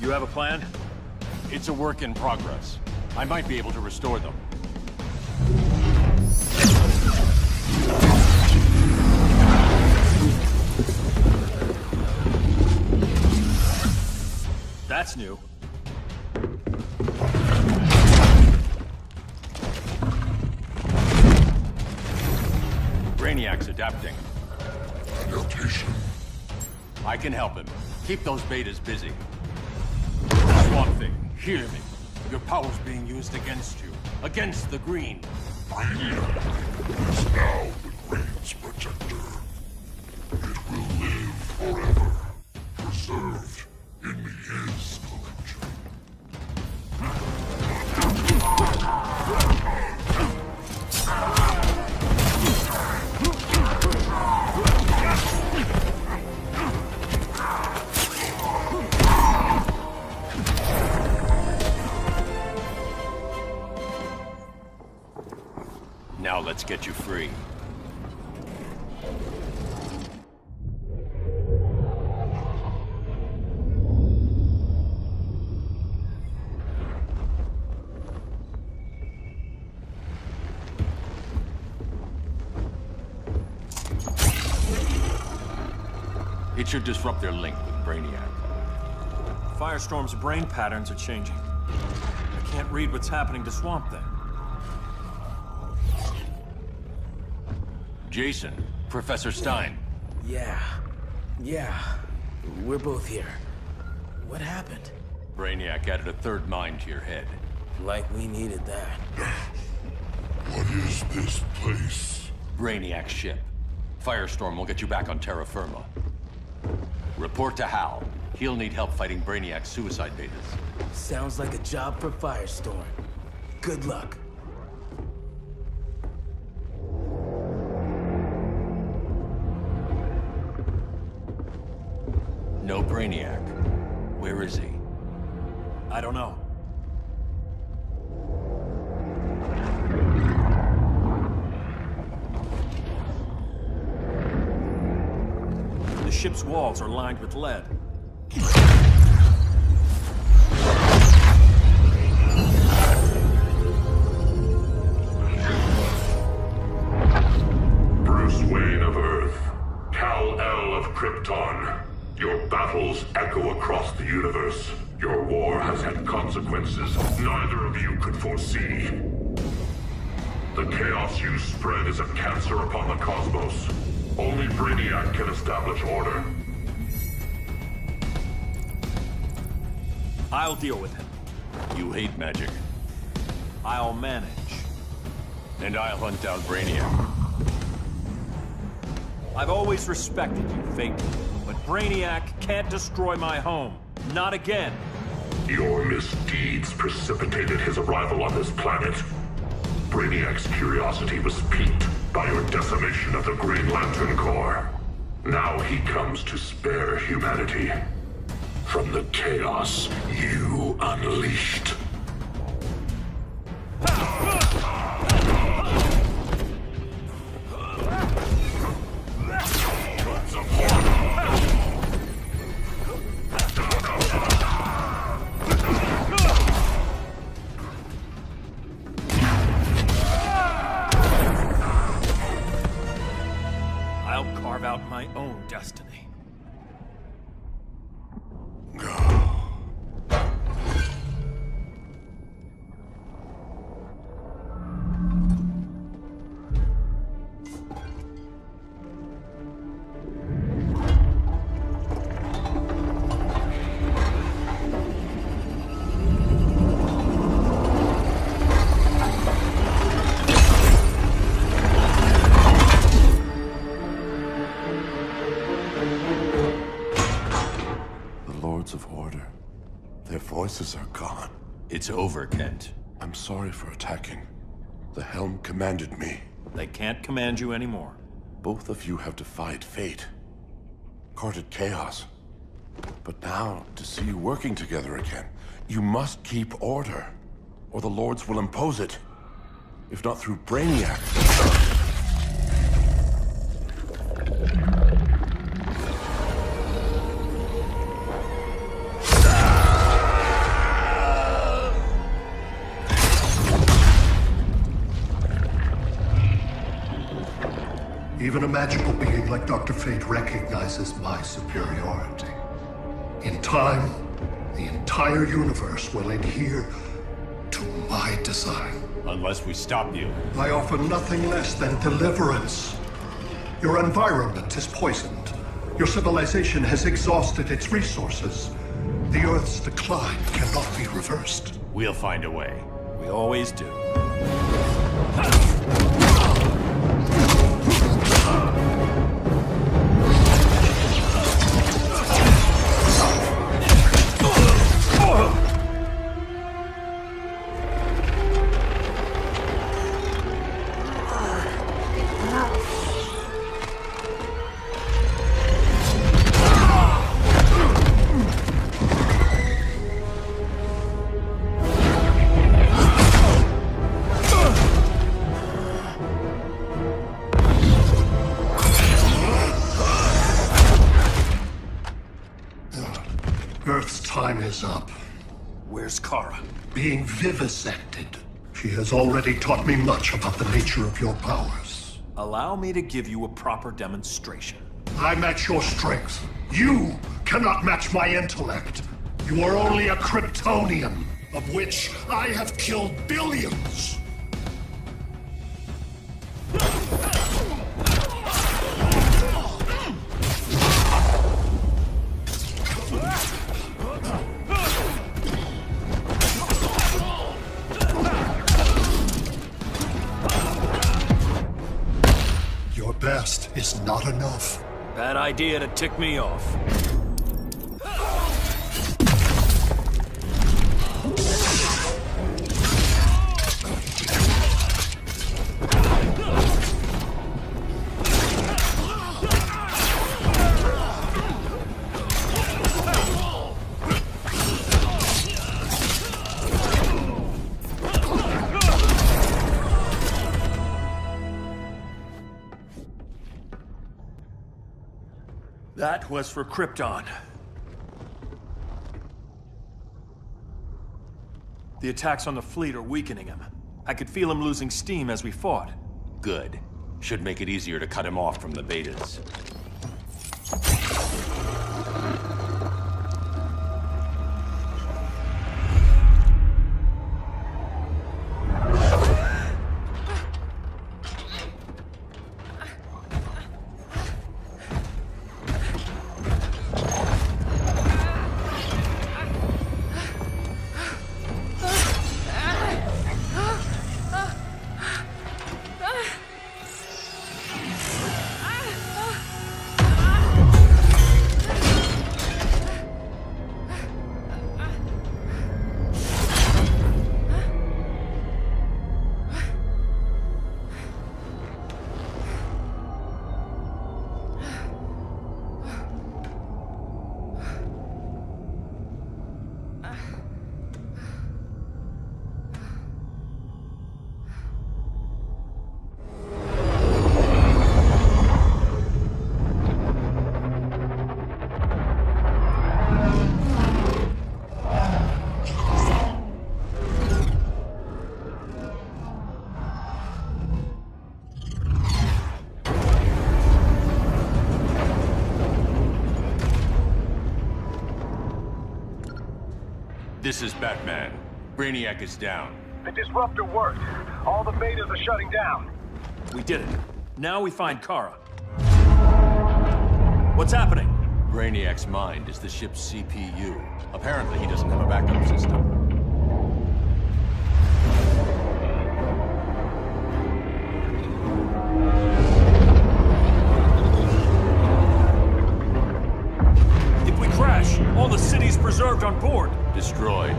You have a plan?
It's a work in progress. I might be able to restore them.
That's new.
Brainiac's adapting.
Adaptation?
I can help him. Keep those betas busy. Swamp Thing, hear me. Your power's being used against you. Against the Green.
Brainiac is now the Green's protector. It will live forever, preserved in his collection.
Now let's get you free. It should disrupt their link with Brainiac.
Firestorm's brain patterns are changing. I can't read what's happening to Swamp Thing.
Jason, Professor Stein.
Yeah. We're both here. What happened?
Brainiac added a third mind to your head.
Like we needed that.
What is this place?
Brainiac's ship. Firestorm will get you back on terra firma. Report to Hal. He'll need help fighting Brainiac's suicide betas.
Sounds like a job for Firestorm. Good luck.
No Brainiac. Where is he?
I don't know. The ship's walls are lined with lead.
Bruce Wayne of Earth, Kal-El of Krypton. Your battles echo across the universe. Your war has had consequences neither of you could foresee. The chaos you spread is a cancer upon the cosmos. Only Brainiac can establish order.
I'll deal with him.
You hate magic.
I'll manage.
And I'll hunt down Brainiac.
I've always respected you, Phaeton. But Brainiac can't destroy my home. Not again.
Your misdeeds precipitated his arrival on this planet. Brainiac's curiosity was piqued by your decimation of the Green Lantern Corps. Now he comes to spare humanity from the chaos you unleashed.
Out my own destiny.
Voices are gone.
It's over, Kent.
I'm sorry for attacking. The Helm commanded me.
They can't command you anymore.
Both of you have defied fate. Courted chaos. But now, to see you working together again, you must keep order, or the Lords will impose it. If not through Brainiac.
Even a magical being like Dr. Fate recognizes my superiority. In time, the entire universe will adhere to my design.
Unless we stop you.
I offer nothing less than deliverance. Your environment is poisoned. Your civilization has exhausted its resources. The Earth's decline cannot be reversed.
We'll find a way. We always do.
Earth's time is up.
Where's Kara?
Being vivisected. She has already taught me much about the nature of your powers.
Allow me to give you a proper demonstration.
I match your strength. You cannot match my intellect. You are only a Kryptonian, of which I have killed billions. Your best is not enough.
Bad idea to tick me off. That was for Krypton. The attacks on the fleet are weakening him. I could feel him losing steam as we fought.
Good. Should make it easier to cut him off from the betas. This is Batman. Brainiac is down.
The disruptor worked. All the betas are shutting down.
We did it. Now we find Kara. What's happening?
Brainiac's mind is the ship's CPU. Apparently he doesn't have a backup system.
If we crash, all the city's preserved on board.
Destroyed.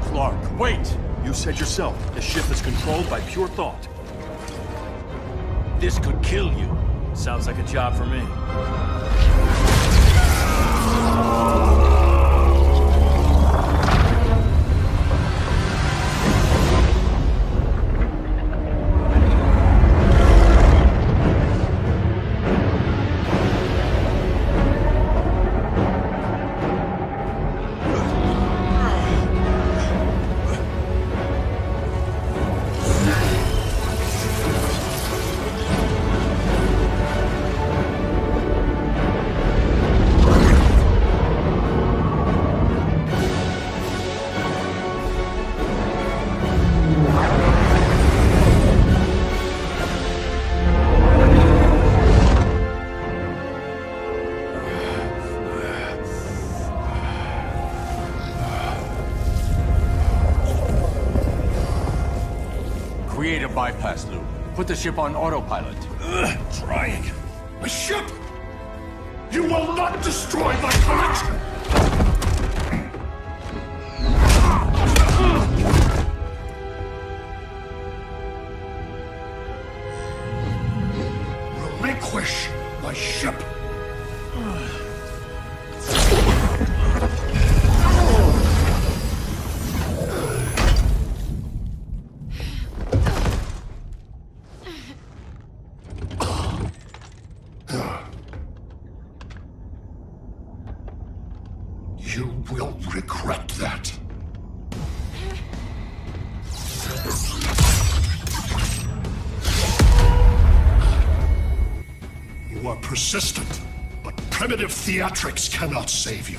Clark, wait! You said yourself, the ship is controlled by pure thought.
This could kill you.
Sounds like a job for me.
bypass loop. Put the ship on autopilot.
Trying. A ship! You will not destroy my collection! Relinquish my ship! You will regret that. You are persistent, but primitive theatrics cannot save you.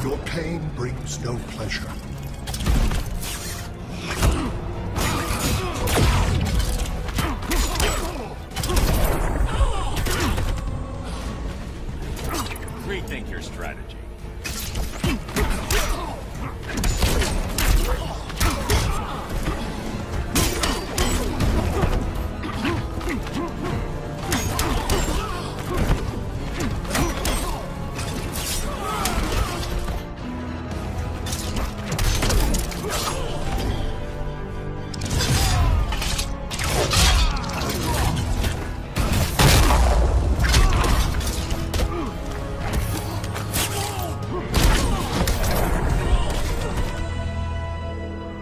Your pain brings no pleasure.
Rethink your strategy.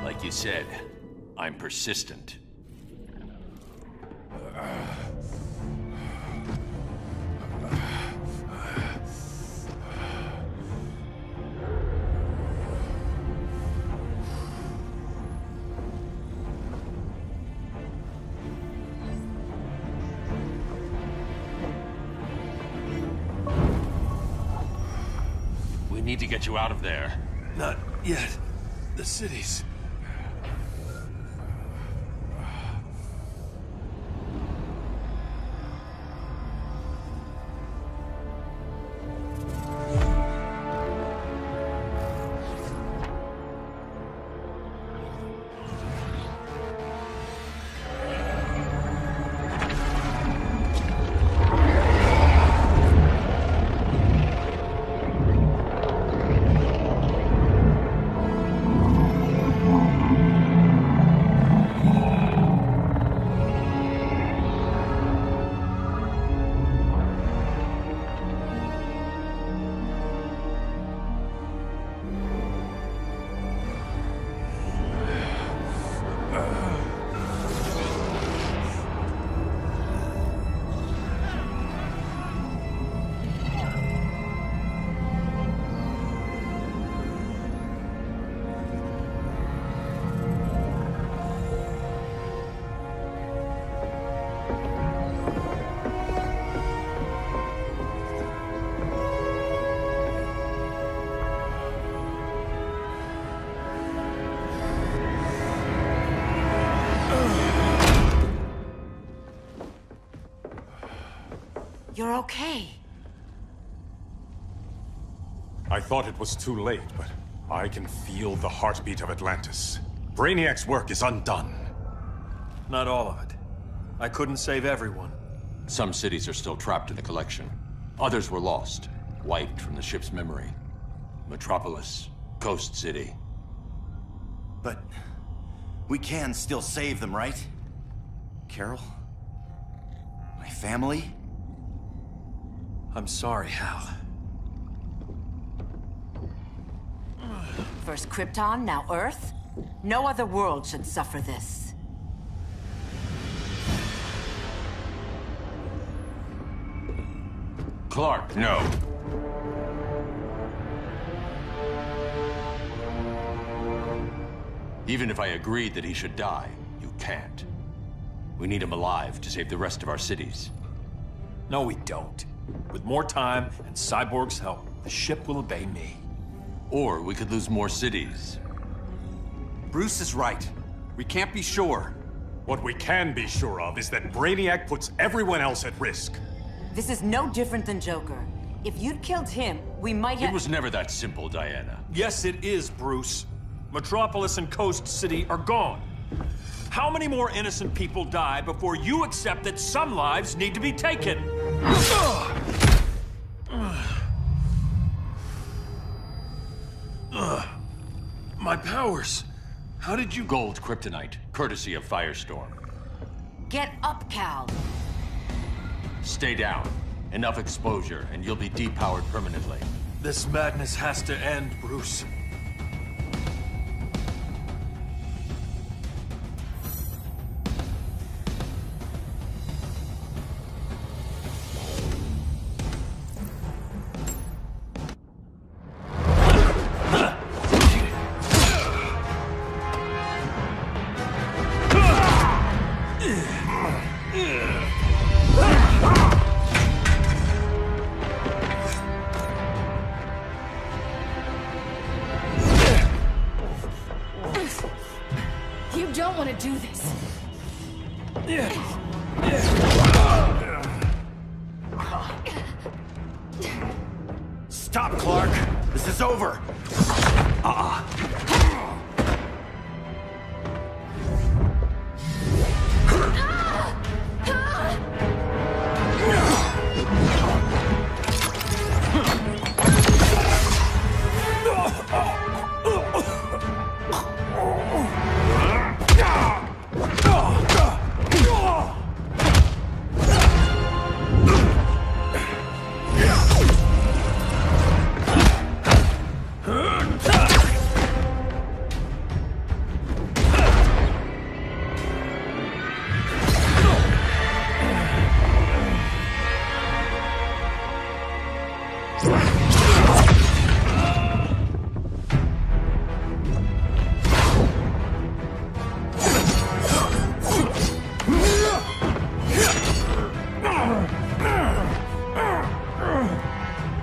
Like you said, I'm persistent. We need to get you out of there.
Not yet. The cities.
You're okay.
I thought it was too late, but I can feel the heartbeat of Atlantis. Brainiac's work is undone.
Not all of it. I couldn't save everyone.
Some cities are still trapped in the collection. Others were lost, wiped from the ship's memory. Metropolis, Coast City.
But we can still save them, right? Carol? My family?
I'm sorry, Hal.
First Krypton, now Earth? No other world should suffer this.
Clark, no. Even if I agreed that he should die, you can't. We need him alive to save the rest of our cities.
No, we don't. With more time and Cyborg's help, the ship will obey me.
Or we could lose more cities.
Bruce is right. We can't be sure.
What we can be sure of is that Brainiac puts everyone else at risk.
This is no different than Joker. If you'd killed him, we might have—
It was never that simple, Diana.
Yes, it is, Bruce. Metropolis and Coast City are gone. How many more innocent people die before you accept that some lives need to be taken? My powers. How did you—
Gold kryptonite, courtesy of Firestorm.
Get up, Cal.
Stay down. Enough exposure, and you'll be depowered permanently.
This madness has to end, Bruce.
You don't want to do this.
Stop, Clark! This is over!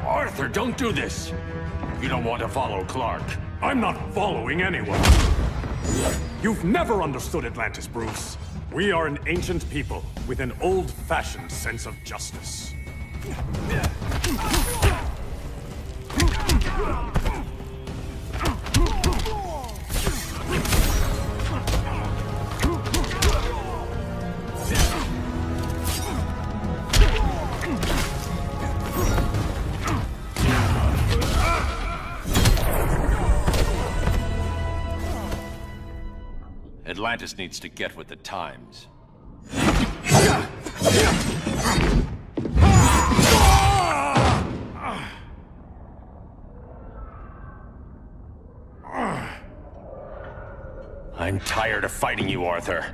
Arthur, don't do this! You don't want to follow Clark.
I'm not following anyone. You've never understood Atlantis, Bruce. We are an ancient people with an old-fashioned sense of justice.
Atlantis needs to get with the times. I'm tired of fighting you, Arthur.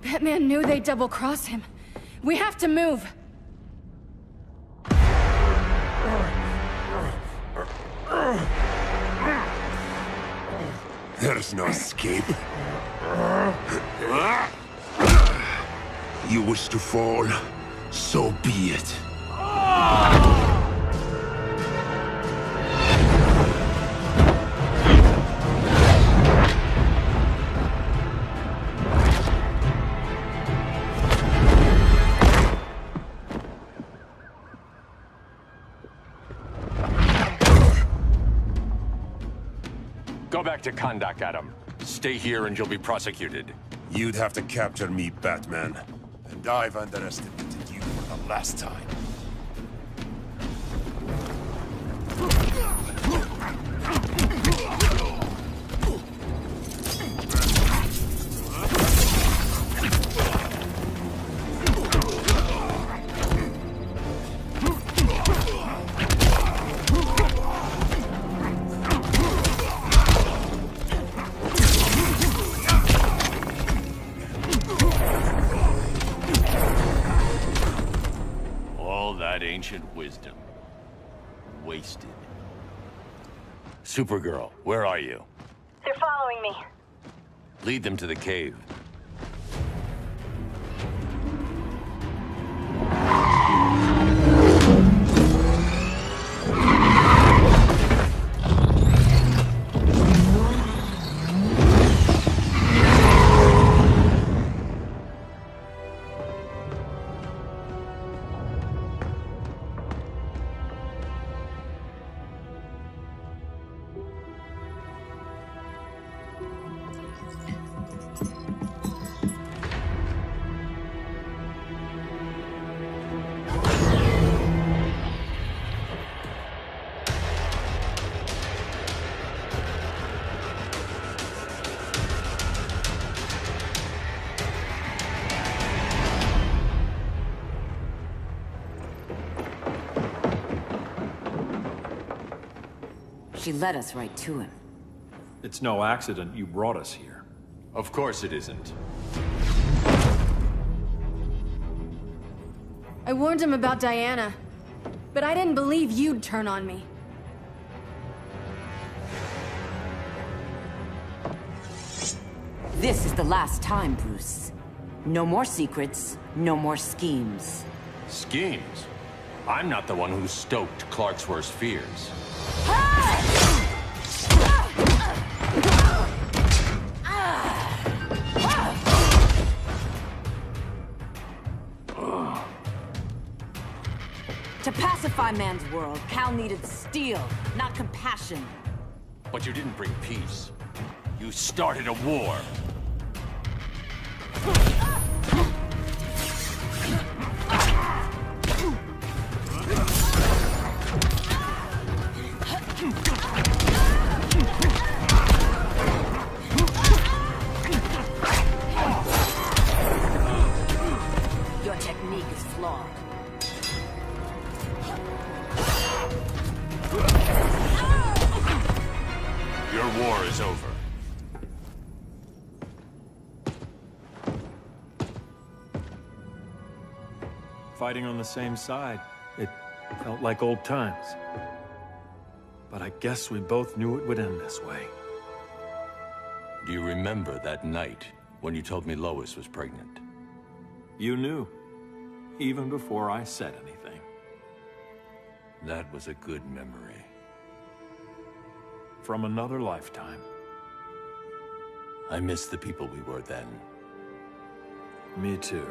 Batman knew they'd double-cross him. We have to move.
There's no escape. You wish to fall, so be it.
Go back to Kahndaq, Adam. Stay here and you'll be prosecuted.
You'd have to capture me, Batman. And I've underestimated you for the last time.
Ancient wisdom. Wasted. Supergirl, where are you?
They're following me.
Lead them to the cave.
She led us right to him.
It's no accident you brought us here.
Of course it isn't.
I warned him about Diana, but I didn't believe you'd turn on me.
This is the last time, Bruce. No more secrets, no more schemes.
Schemes? I'm not the one who stoked Clark's worst fears.
To pacify man's world, Cal needed steel, not compassion.
But you didn't bring peace. You started a war.
Your technique is flawed.
Your war is over.
Fighting on the same side, it felt like old times. But I guess we both knew it would end this way.
Do you remember that night when you told me Lois was pregnant?
You knew, even before I said anything.
That was a good memory.
From another lifetime.
I miss the people we were then.
Me too.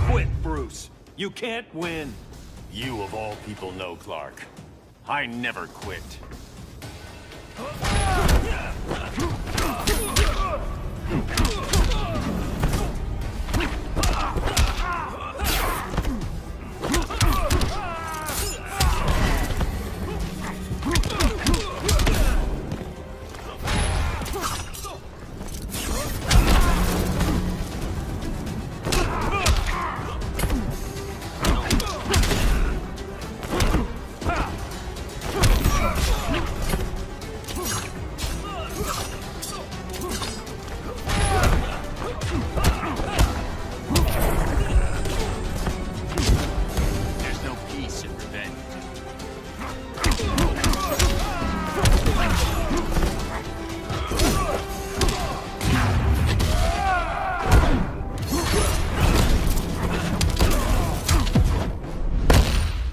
Quit, Bruce. You can't win.
You of all people know, Clark. I never quit.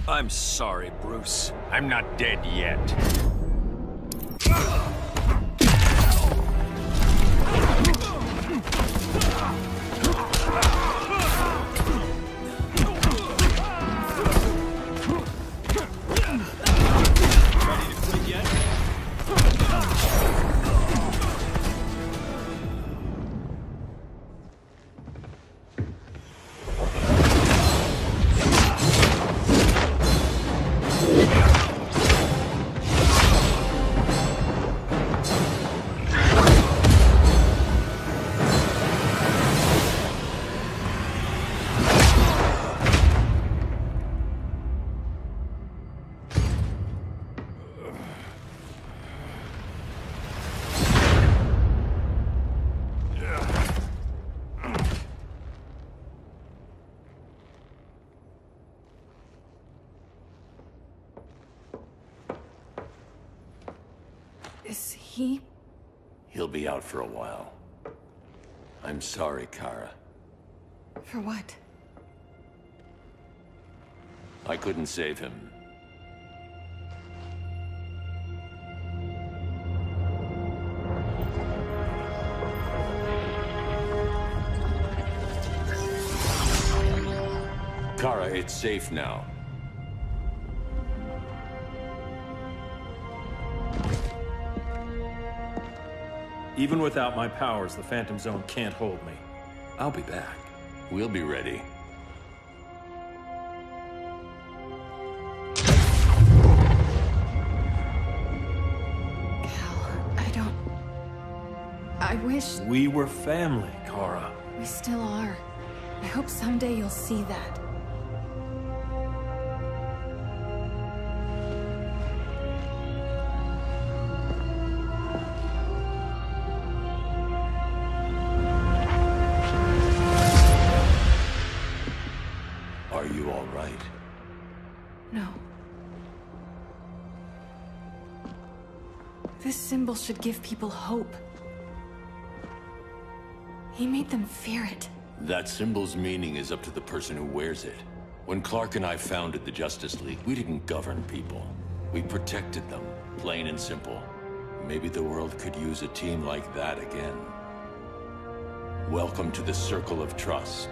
I'm sorry, Bruce.
I'm not dead yet.
he?
He'll be out for a while. I'm sorry, Kara.
For what?
I couldn't save him. Kara, it's safe now.
Even without my powers, the Phantom Zone can't hold me. I'll be back.
We'll be ready.
I wish...
We were family, Kara.
We still are. I hope someday you'll see that.
Are you all right?
No. This symbol should give people hope. He made them fear it.
That symbol's meaning is up to the person who wears it. When Clark and I founded the Justice League, we didn't govern people. We protected them, plain and simple. Maybe the world could use a team like that again. Welcome to the Circle of Trust.